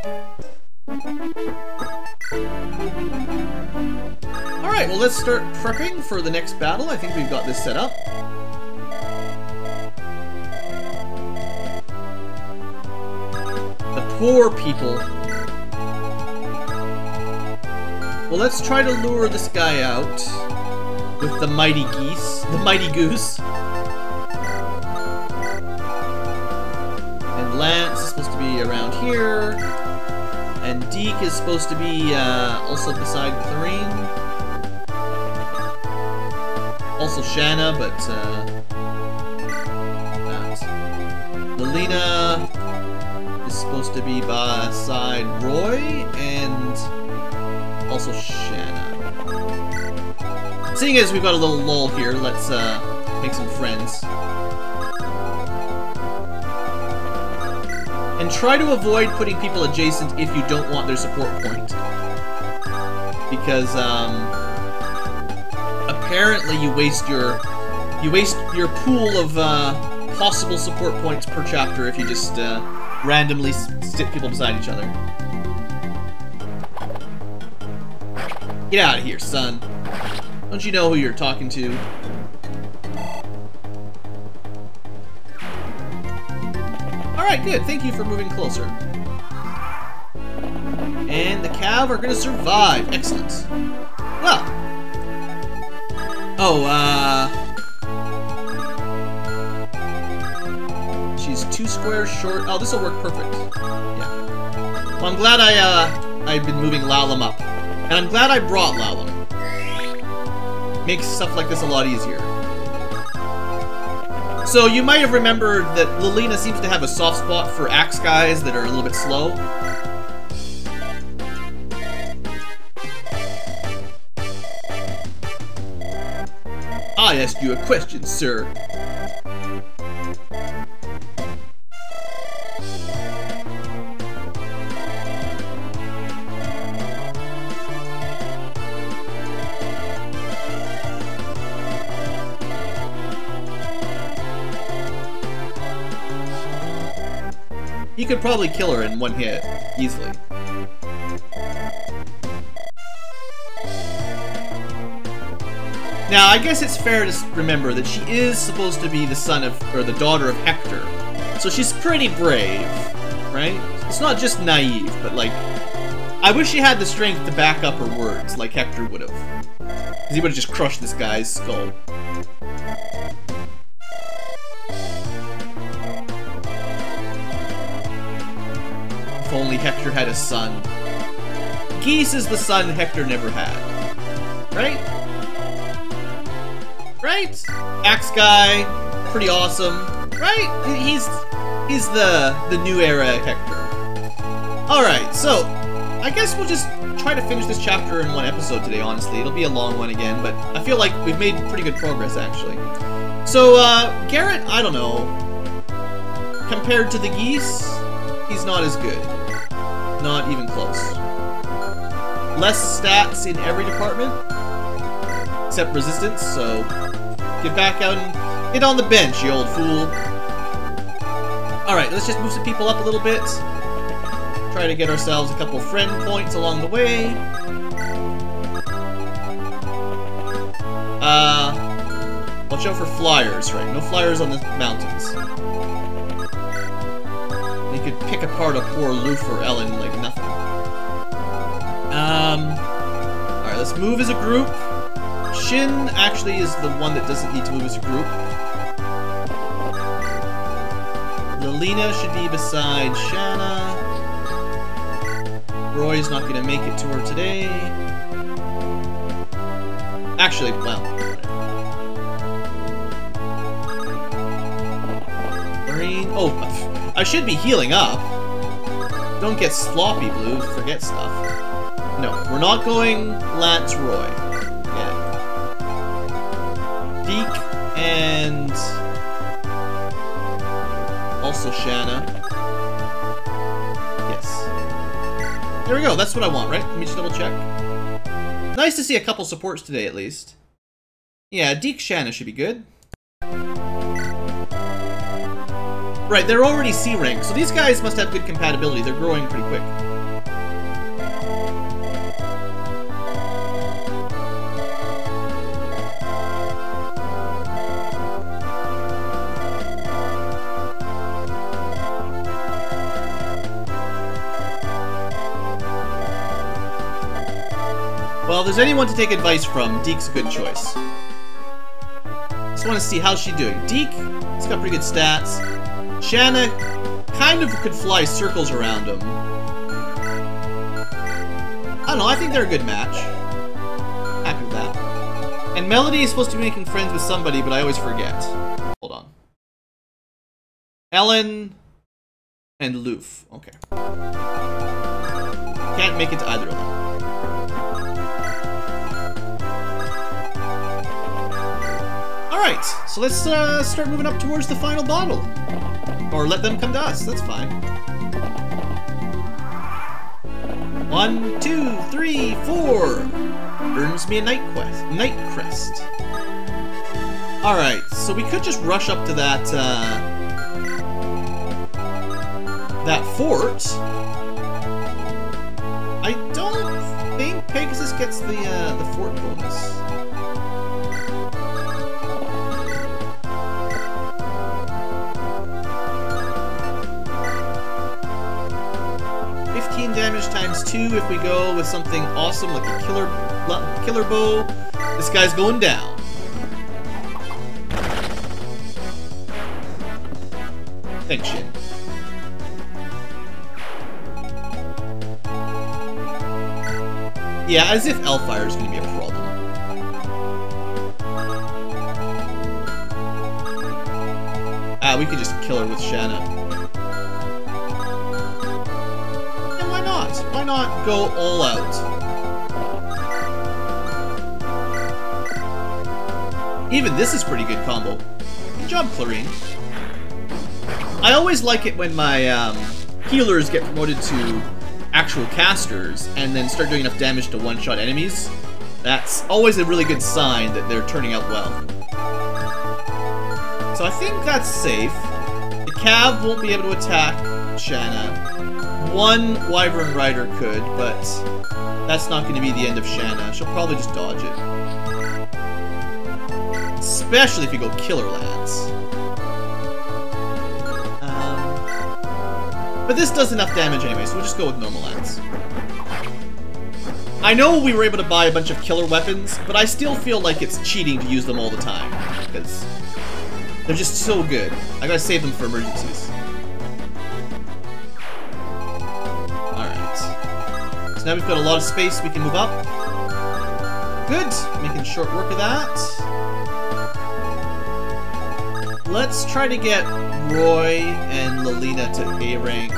Alright, well let's start prepping for the next battle. I think we've got this set up. The poor people. Well, let's try to lure this guy out with the mighty geese. The mighty goose. And Lance is supposed to be around here. And Deke is supposed to be also beside Clarine. Also Shanna, but not. Lilina is supposed to be beside Roy and also Shanna. Seeing as we've got a little lull here, let's make some friends. And try to avoid putting people adjacent if you don't want their support point. Because, apparently you waste your pool of, possible support points per chapter if you just, randomly stick people beside each other. Get out of here, son. Don't you know who you're talking to? Alright, good. Thank you for moving closer. And the Cav are gonna survive. Excellent. Well. Oh, she's 2 squares short. Oh, this'll work perfect. Yeah. Well, I'm glad I've been moving Lalum up. And I'm glad I brought Lalum. Makes stuff like this a lot easier. So you might have remembered that Lilina seems to have a soft spot for axe guys that are a little bit slow. I asked you a question, sir. He could probably kill her in 1 hit, easily. Now, I guess it's fair to remember that she is supposed to be the son of, or the daughter of Hector. So she's pretty brave, right? It's not just naive, but like, I wish she had the strength to back up her words, like Hector would have. Because he would have just crushed this guy's skull. If only Hector had a son. Geese is the son Hector never had. Right? Right? Axe guy, pretty awesome. Right? He's the new era Hector. Alright, so I guess we'll just try to finish this chapter in 1 episode today, honestly. It'll be a long one again, but I feel like we've made pretty good progress, actually. So, Garrett, I don't know. Compared to the geese, he's not as good. Not even close. Less stats in every department, except resistance, so get back out and get on the bench, you old fool. Alright, let's just move some people up a little bit. Try to get ourselves a couple friend points along the way. Watch out for flyers, right? No flyers on the mountains. You could pick apart a poor Loof or Ellen like nothing. Alright, let's move as a group. Shin actually is the one that doesn't need to move as a group. Lilina should be beside Shanna. Roy's not gonna make it to her today. Actually, well. Green. Oh, I should be healing up. Don't get sloppy, Blue. Forget stuff. No, we're not going Lance Roy. Forget it. Deke and also Shanna. Yes. There we go. That's what I want, right? Let me just double check. Nice to see a couple supports today, at least. Yeah, Deke Shanna should be good. Right, they're already C rank, so these guys must have good compatibility. They're growing pretty quick. Well, if there's anyone to take advice from, Deke's a good choice. Just want to see how she's doing. Deke, he's got pretty good stats. Shanna kind of could fly circles around him. I don't know, I think they're a good match. Happy with that. And Melody is supposed to be making friends with somebody, but I always forget. Hold on. Ellen and Loof. Okay. Can't make it to either of them. Alright, so let's start moving up towards the final bottle. Or let them come to us, that's fine. 1, 2, 3, 4. Earns me a night crest. Alright, so we could just rush up to that, that fort. I don't think Pegasus gets the fort bonus. Damage times 2 if we go with something awesome like a killer bow. This guy's going down. Thanks, Shin. Yeah, as if Hellfire is going to be a problem. Ah, we could just kill her with Shanna. Why not go all out? Even this is pretty good combo. Good job, Clarine. I always like it when my healers get promoted to actual casters and then start doing enough damage to one-shot enemies. That's always a really good sign that they're turning out well. So I think that's safe. The Cav won't be able to attack Shanna. One Wyvern Rider could, but that's not going to be the end of Shanna. She'll probably just dodge it. Especially if you go Killer Lance. But this does enough damage anyway, so we'll just go with normal Lance. I know we were able to buy a bunch of killer weapons, but I still feel like it's cheating to use them all the time. Because they're just so good. I gotta save them for emergencies. Now we've got a lot of space, we can move up. Good, making short work of that. Let's try to get Roy and Lilina to A rank.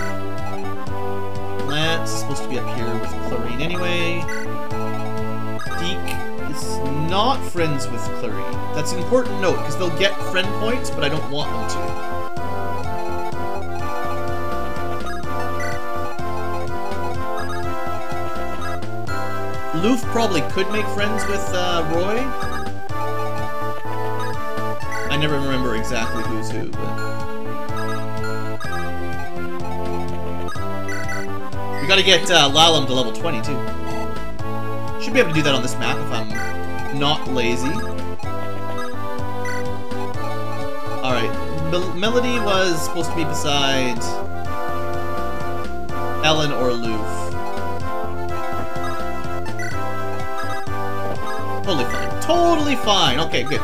Lance is supposed to be up here with Clarine anyway. Deke is not friends with Clarine. That's an important note, because they'll get friend points, but I don't want them to. Loof probably could make friends with Roy. I never remember exactly who's who, but... We gotta get Lalum to level 20, too. Should be able to do that on this map if I'm not lazy. Alright, Melody was supposed to be beside Ellen or Loof. Totally fine. Totally fine. Okay, good.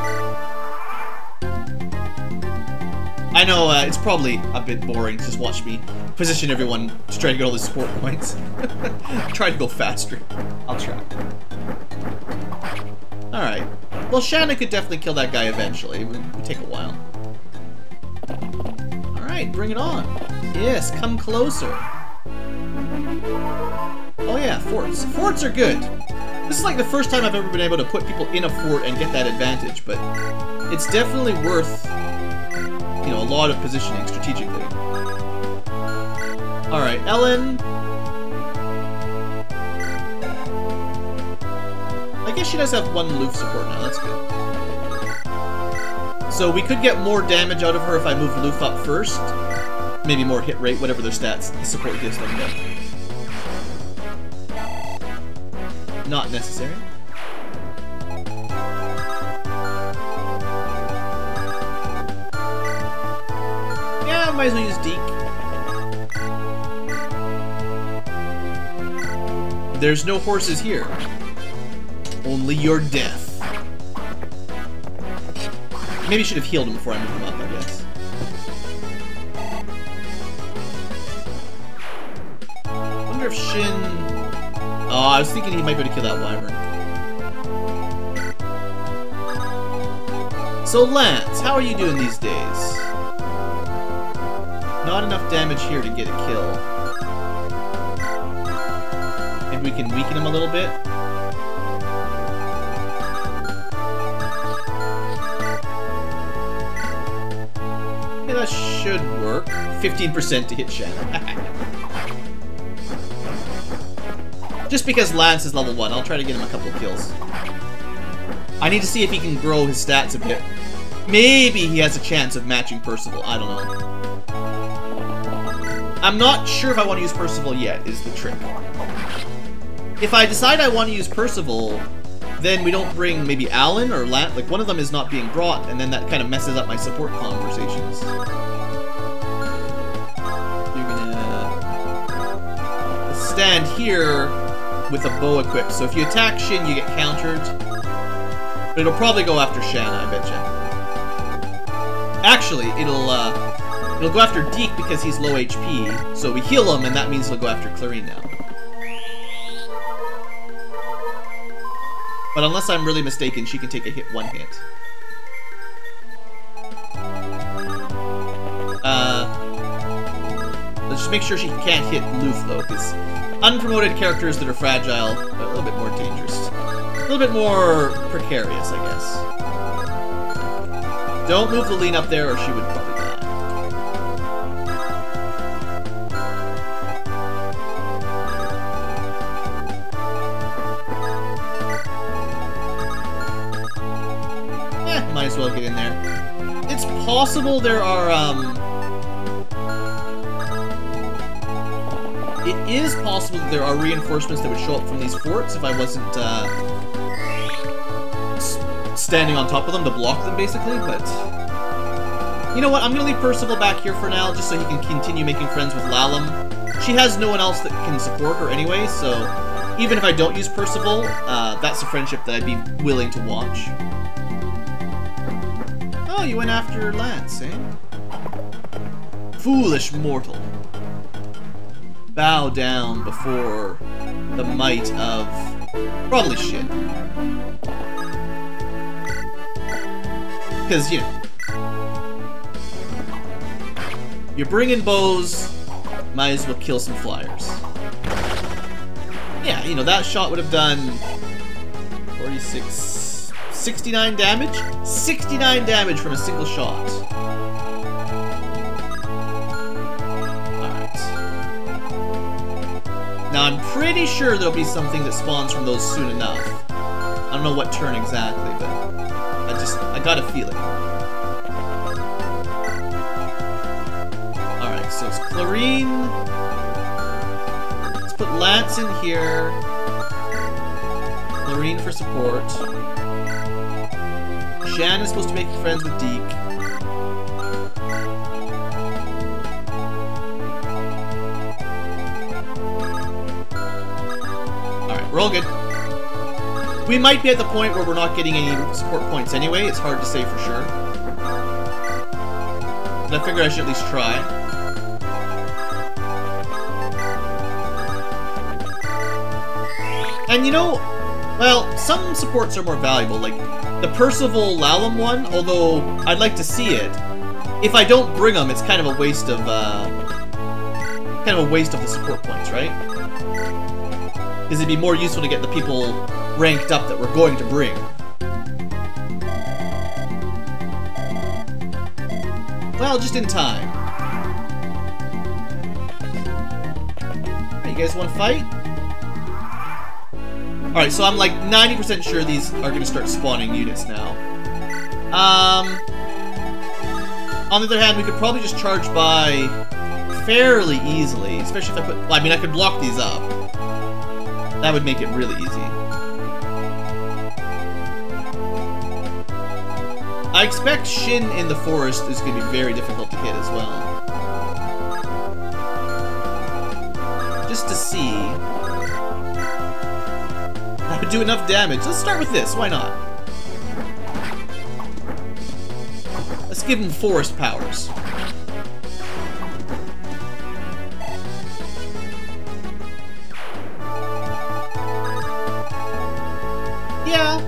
I know it's probably a bit boring to just watch me position everyone to try to get all the support points. Try to go faster. I'll try. Alright. Well, Shanna could definitely kill that guy eventually. It would take a while. Alright, bring it on. Yes, come closer. Oh yeah, forts. Forts are good. This is like the first time I've ever been able to put people in a fort and get that advantage, but it's definitely worth, you know, a lot of positioning strategically. Alright, Ellen. I guess she does have one Loof support now, that's good. So we could get more damage out of her if I move Loof up first. Maybe more hit rate, whatever their stats the support gives them, but not necessary. Yeah, might as well use Deke. There's no horses here. Only your death. Maybe I should have healed him before I moved him up, I guess. I wonder if Shin... Oh, I was thinking he might be able to kill that wyvern. So Lance, how are you doing these days? Not enough damage here to get a kill. Maybe we can weaken him a little bit. Yeah, that should work. 15% to hit Shanna. Just because Lance is level 1, I'll try to get him a couple of kills. I need to see if he can grow his stats a bit. Maybe he has a chance of matching Percival, I don't know. I'm not sure if I want to use Percival yet, is the trick. If I decide I want to use Percival, then we don't bring maybe Alan or Lance. Like, one of them is not being brought, and then that kind of messes up my support conversations. You're gonna stand here with a bow equipped, so if you attack Shin, you get countered. But it'll probably go after Shanna, I betcha. Actually, it'll go after Deke because he's low HP, so we heal him, and that means it'll go after Clarine now. But unless I'm really mistaken, she can take a hit, one hit. Let's just make sure she can't hit Luth, though, because unpromoted characters that are fragile are a little bit more dangerous. A little bit more precarious, I guess. Don't move the lean up there, or she would probably die. Might as well get in there. It's possible there are, it is possible that there are reinforcements that would show up from these forts if I wasn't, standing on top of them to block them, basically, but... You know what, I'm gonna leave Percival back here for now, just so he can continue making friends with Lalum. She has no one else that can support her anyway, so... Even if I don't use Percival, that's a friendship that I'd be willing to watch. Oh, you went after Lance, eh? Foolish mortal. Bow down before the might of... probably Shin. Because, you know... You're bringing bows, might as well kill some flyers. Yeah, you know, that shot would have done... 46... 69 damage? 69 damage from a single shot. Alright. Now I'm pretty sure there'll be something that spawns from those soon enough. I don't know what turn exactly, but I got a feeling. Alright, so it's Clarine. Let's put Lance in here. Clarine for support. Shan is supposed to make friends with Deke. Alright, we're all good. We might be at the point where we're not getting any support points anyway. It's hard to say for sure. But I figured I should at least try. And you know, well, some supports are more valuable, like the Percival Lalum one, although I'd like to see it. If I don't bring them, it's kind of a waste of the support points, right? Because it'd be more useful to get the people ranked up that we're going to bring. Well, just in time. Right, you guys want to fight? Alright, so I'm like 90% sure these are going to start spawning units now. On the other hand, we could probably just charge by fairly easily, especially if I put... Well, I mean, I could block these up. That would make it really easy. I expect Shin in the forest is going to be very difficult to hit as well. Just to see... I would do enough damage. Let's start with this, why not? Let's give him forest powers. Yeah.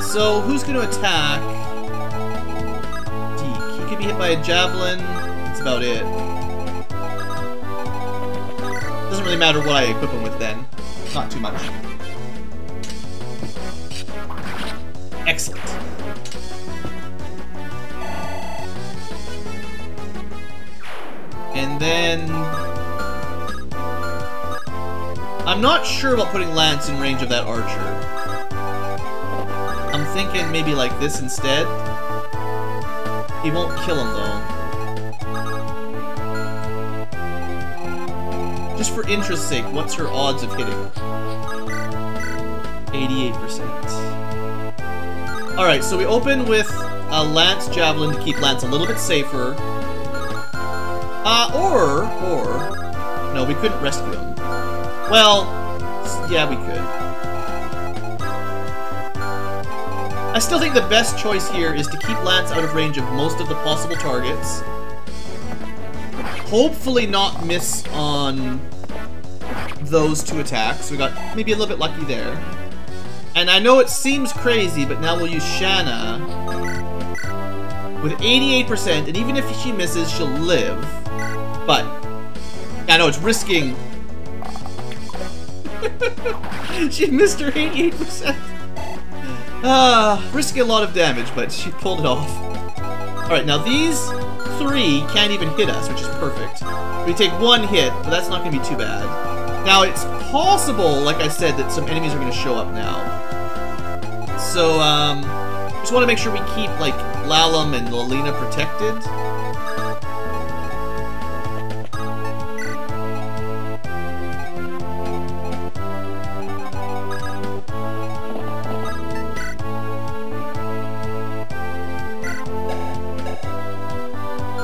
So, who's going to attack? Deke. He could be hit by a javelin. That's about it. Doesn't really matter what I equip him with then. Not too much. Excellent. And then... I'm not sure about putting Lance in range of that archer. I'm thinking maybe like this instead. He won't kill him though. Just for interest's sake, what's her odds of hitting? 88%. Alright, so we open with a Lance Javelin to keep Lance a little bit safer. No, we couldn't rescue him. Well, yeah, we could. I still think the best choice here is to keep Lance out of range of most of the possible targets. Hopefully not miss on those two attacks. We got maybe a little bit lucky there. And I know it seems crazy, but now we'll use Shanna with 88%, and even if she misses, she'll live. But, I know it's risking... She missed her 88%. Risking a lot of damage, but she pulled it off. Alright, now these three can't even hit us, which is perfect. We take one hit, but that's not going to be too bad. Now, it's possible, like I said, that some enemies are going to show up now. So, just want to make sure we keep, like, Lalum and Lelina protected.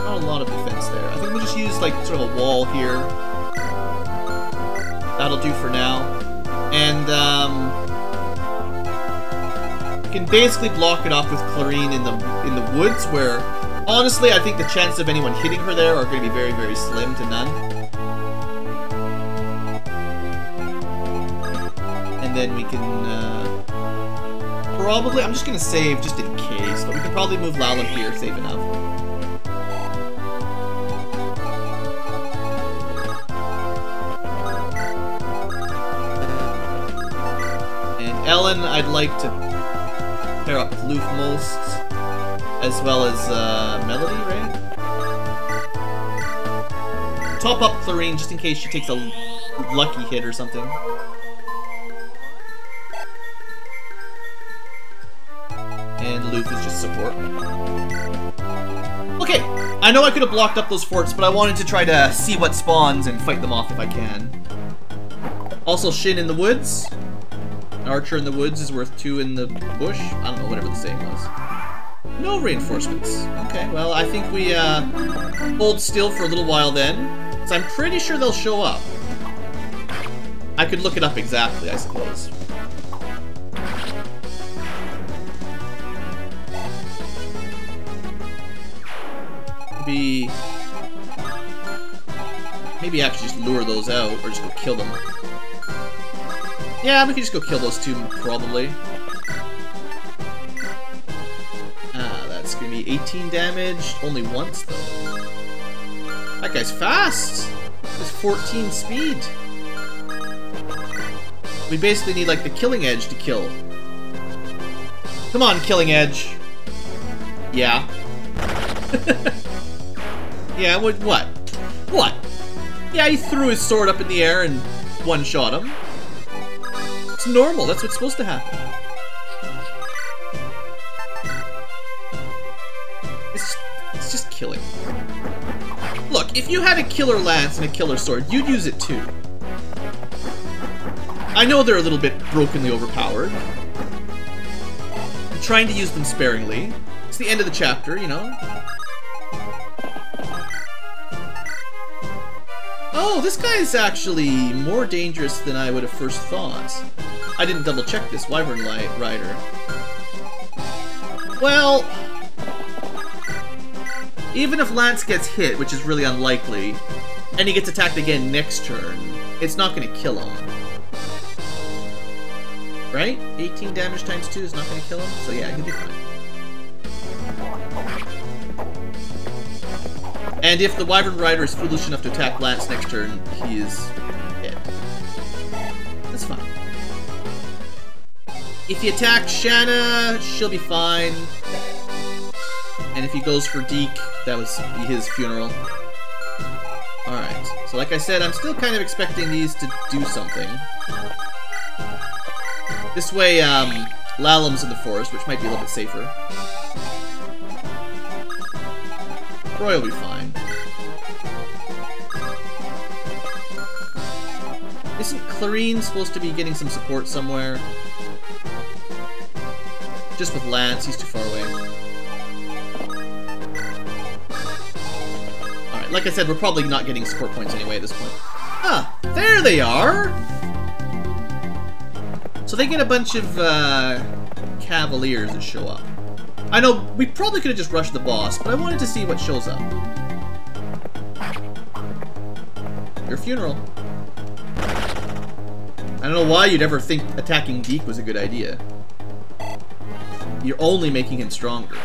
Not a lot of defense there. I think we'll just use, like, sort of a wall here. That'll do for now. And, you can basically block it off with Clarine in the woods, where, honestly, I think the chances of anyone hitting her there are going to be very, very slim to none. And then we can, probably, I'm just going to save just in case, but we can probably move Lalum here, safe enough. Ellen, I'd like to pair up with Loof most, as well as Melody, right? Top up Clarine just in case she takes a lucky hit or something. And Loof is just support. Okay, I know I could have blocked up those forts, but I wanted to try to see what spawns and fight them off if I can. Also, Shin in the woods. Archer in the woods is worth 2 in the bush. I don't know, whatever the saying was. No reinforcements. Okay, well, I think we hold still for a little while then. So I'm pretty sure they'll show up. I could look it up exactly, I suppose. Maybe actually just lure those out, or just go kill them. Yeah, we can just go kill those two, probably. That's gonna be 18 damage, only once, though. That guy's fast! There's 14 speed. We basically need, like, the Killing Edge to kill. Come on, Killing Edge. Yeah. Yeah, what? What? Yeah, he threw his sword up in the air and one-shot him. It's normal, that's what's supposed to happen. It's just killing. Look, if you had a killer lance and a killer sword, you'd use it too. I know they're a little bit brokenly overpowered. I'm trying to use them sparingly. It's the end of the chapter, you know. Oh, this guy is actually more dangerous than I would have first thought. I didn't double check this, Wyvern Rider. Well, even if Lance gets hit, which is really unlikely, and he gets attacked again next turn, it's not going to kill him. Right? 18 damage times 2 is not going to kill him, so yeah, he'll be fine. And if the Wyvern Rider is foolish enough to attack Lance next turn, he is dead. That's fine. If he attacks Shanna, she'll be fine. And if he goes for Deke, that would be his funeral. Alright, so like I said, I'm still kind of expecting these to do something. This way, Lalum's in the forest, which might be a little bit safer. Roy will be fine. Isn't Clarine supposed to be getting some support somewhere? Just with Lance, he's too far away. Alright, like I said, we're probably not getting support points anyway at this point. Ah, there they are! So they get a bunch of Cavaliers that show up. I know, we probably could have just rushed the boss, but I wanted to see what shows up. Your funeral. I don't know why you'd ever think attacking Deke was a good idea. You're only making him stronger.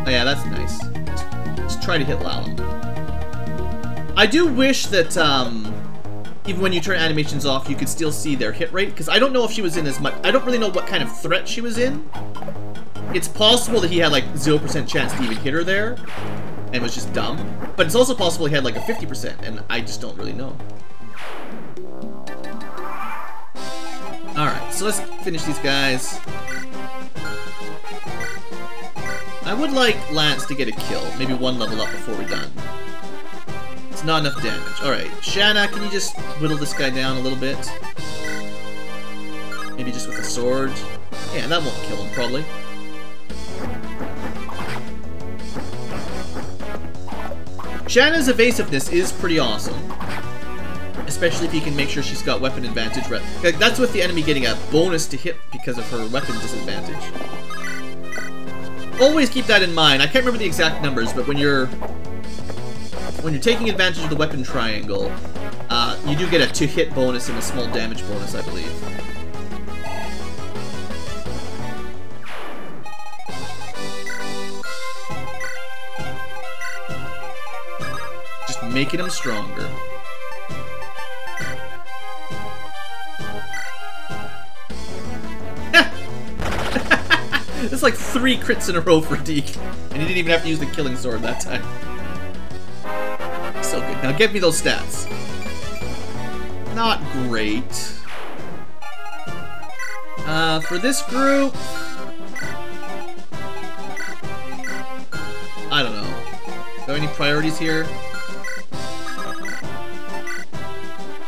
Oh yeah, that's nice. Just try to hit Lalum. I do wish that, even when you turn animations off, you could still see their hit rate, because I don't know if she was in as much... I don't really know what kind of threat she was in. It's possible that he had, like, 0% chance to even hit her there, and was just dumb. But it's also possible he had, like, a 50%, and I just don't really know. Alright, so let's finish these guys. I would like Lance to get a kill, maybe one level up before we're done. It's not enough damage. Alright, Shanna, can you just whittle this guy down a little bit? Maybe just with a sword. Yeah, that won't kill him, probably. Shanna's evasiveness is pretty awesome. Especially if you can make sure she's got weapon advantage. Like, that's with the enemy getting a bonus to hit because of her weapon disadvantage. Always keep that in mind. I can't remember the exact numbers, but when you're taking advantage of the weapon triangle, you do get a to-hit bonus and a small damage bonus, I believe. Just making him stronger. It's like 3 crits in a row for Deke, and he didn't even have to use the killing sword that time. So good. Now give me those stats. Not great. For this group... I don't know. Do I have any priorities here?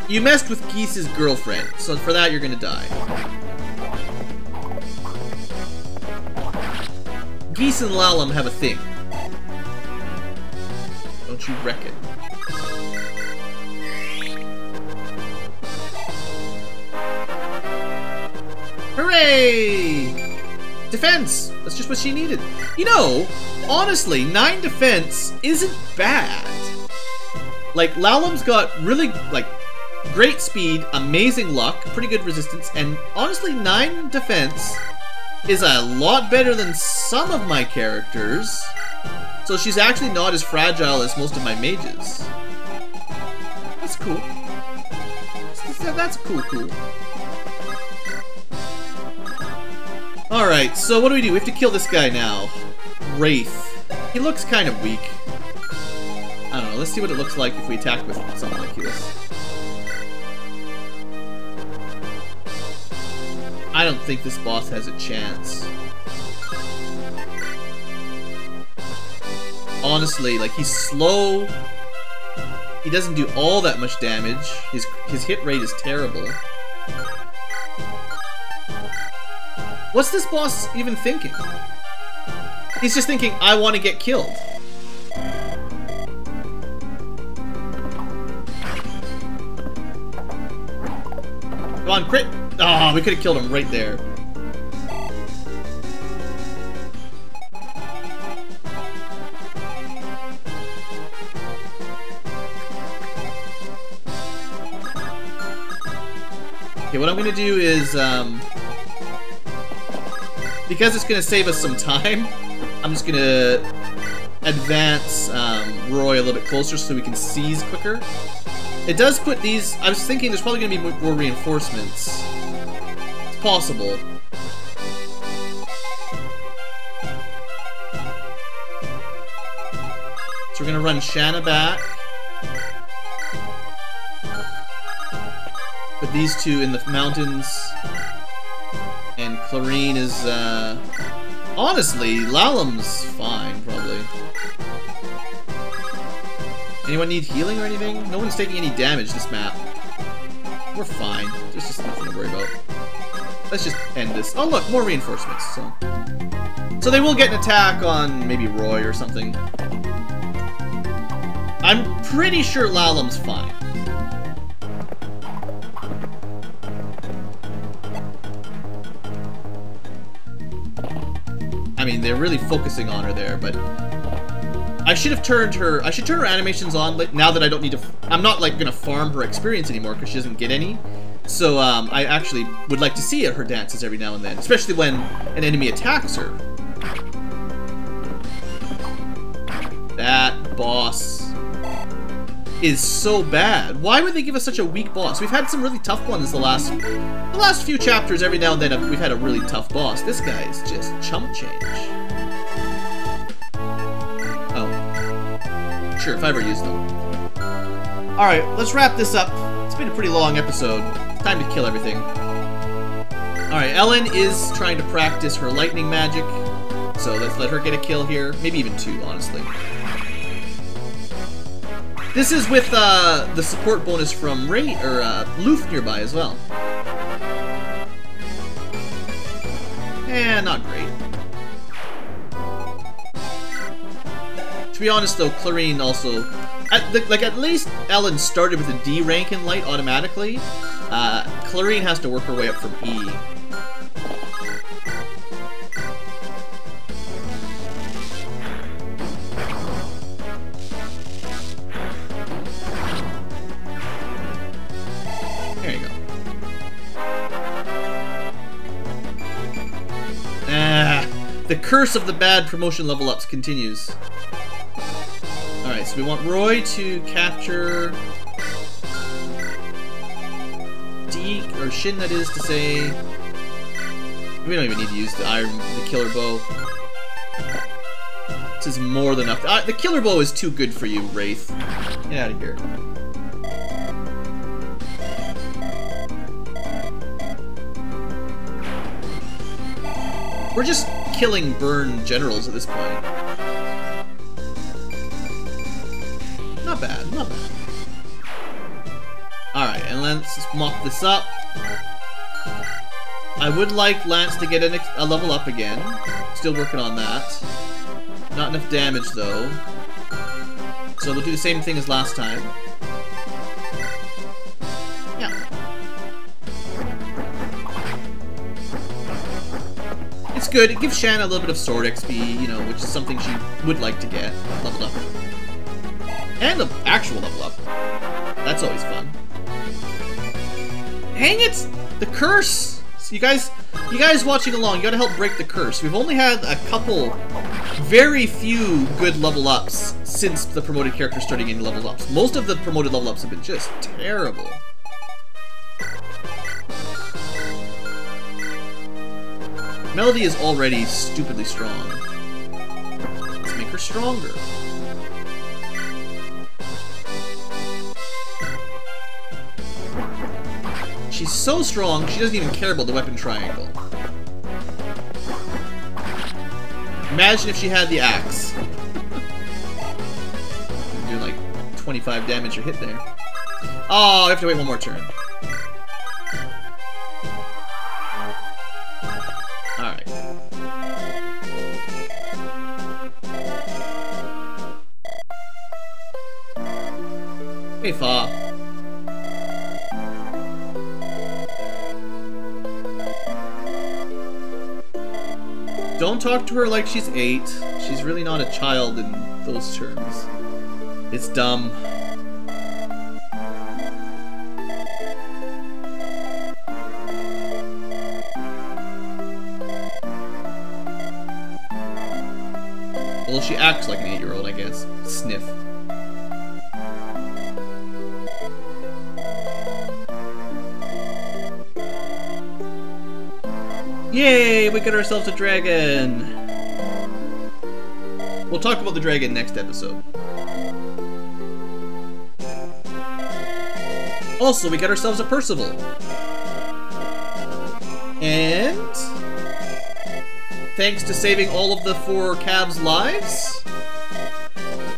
You messed with Geese's girlfriend, so for that you're gonna die. Geese and Lalum have a thing. Don't you reckon? Hooray! Defense! That's just what she needed. You know, honestly, 9 defense isn't bad. Like, Lalum's got really, like, great speed, amazing luck, pretty good resistance, and honestly, 9 defense is a lot better than some of my characters. So she's actually not as fragile as most of my mages. That's cool. That's cool. Alright, so what do? We have to kill this guy now. Wraith. He looks kind of weak. I don't know, let's see what it looks like if we attack with something like this. I don't think this boss has a chance. Honestly, like, he's slow. He doesn't do all that much damage. His hit rate is terrible. What's this boss even thinking? He's just thinking, I want to get killed. Come on, crit! Ah, oh, we could have killed him right there. Okay, what I'm gonna do is, because it's gonna save us some time, I'm just gonna advance Roy a little bit closer so we can seize quicker. It does put these... I was thinking there's probably gonna be more reinforcements. It's possible. So we're gonna run Shanna back. Put these two in the mountains. And Clarine is, honestly, Lalam's fine, probably. Anyone need healing or anything? No one's taking any damage this map. We're fine. There's just nothing to worry about. Let's just end this. Oh look, more reinforcements. So they will get an attack on maybe Roy or something. I'm pretty sure Lalam's fine. I mean, they're really focusing on her there, but I should have turned her. I should turn her animations on now that I don't need to. I'm not like gonna farm her experience anymore because she doesn't get any. So I actually would like to see her dances every now and then, especially when an enemy attacks her. That boss is so bad. Why would they give us such a weak boss? We've had some really tough ones the last few chapters. Every now and then we've had a really tough boss. This guy is just chump change. Oh, sure, if I ever use them. All right, let's wrap this up. It's been a pretty long episode. It's time to kill everything. All right, Ellen is trying to practice her lightning magic, so let's let her get a kill here. Maybe even two, honestly. This is with the support bonus from Loof nearby as well. Not great. To be honest though, Clarine also... at least Ellen started with a D rank in Light automatically. Clarine has to work her way up from E. There you go. The curse of the bad promotion level ups continues. Alright, so we want Roy to capture Deke, or Shin that is to say. We don't even need to use the killer bow. This is more than enough. The killer bow is too good for you, Wraith. Get out of here. We're just killing burn generals at this point. Not bad, not bad. Alright, and let's just mop this up. I would like Lance to get a level up again. Still working on that. Not enough damage, though. So we'll do the same thing as last time. Yeah. It's good. It gives Shanna a little bit of sword XP, you know, which is something she would like to get leveled up. And an actual level up. That's always fun. Hang it! The curse! So you guys watching along, you gotta help break the curse. We've only had a couple, very few good level ups since the promoted characters started getting level ups. Most of the promoted level ups have been just terrible. Melody is already stupidly strong. Let's make her stronger. She's so strong, she doesn't even care about the weapon triangle. Imagine if she had the axe. Doing like 25 damage a hit there. Oh, I have to wait one more turn. Alright. Hey, Fa. Don't talk to her like she's 8. She's really not a child in those terms. It's dumb. Well, she acts like an 8-year-old, I guess. Sniff. Yay! We got ourselves a dragon! We'll talk about the dragon next episode. Also, we got ourselves a Percival. And thanks to saving all of the 4 Cavs' lives,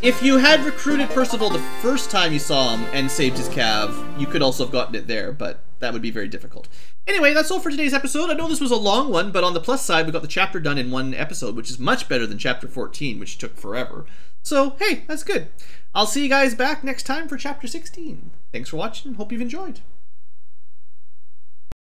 if you had recruited Percival the first time you saw him and saved his Cav, you could also have gotten it there, but that would be very difficult. Anyway, that's all for today's episode. I know this was a long one, but on the plus side, we got the chapter done in 1 episode, which is much better than chapter 14, which took forever. So, hey, that's good. I'll see you guys back next time for chapter 16. Thanks for watching. Hope you've enjoyed.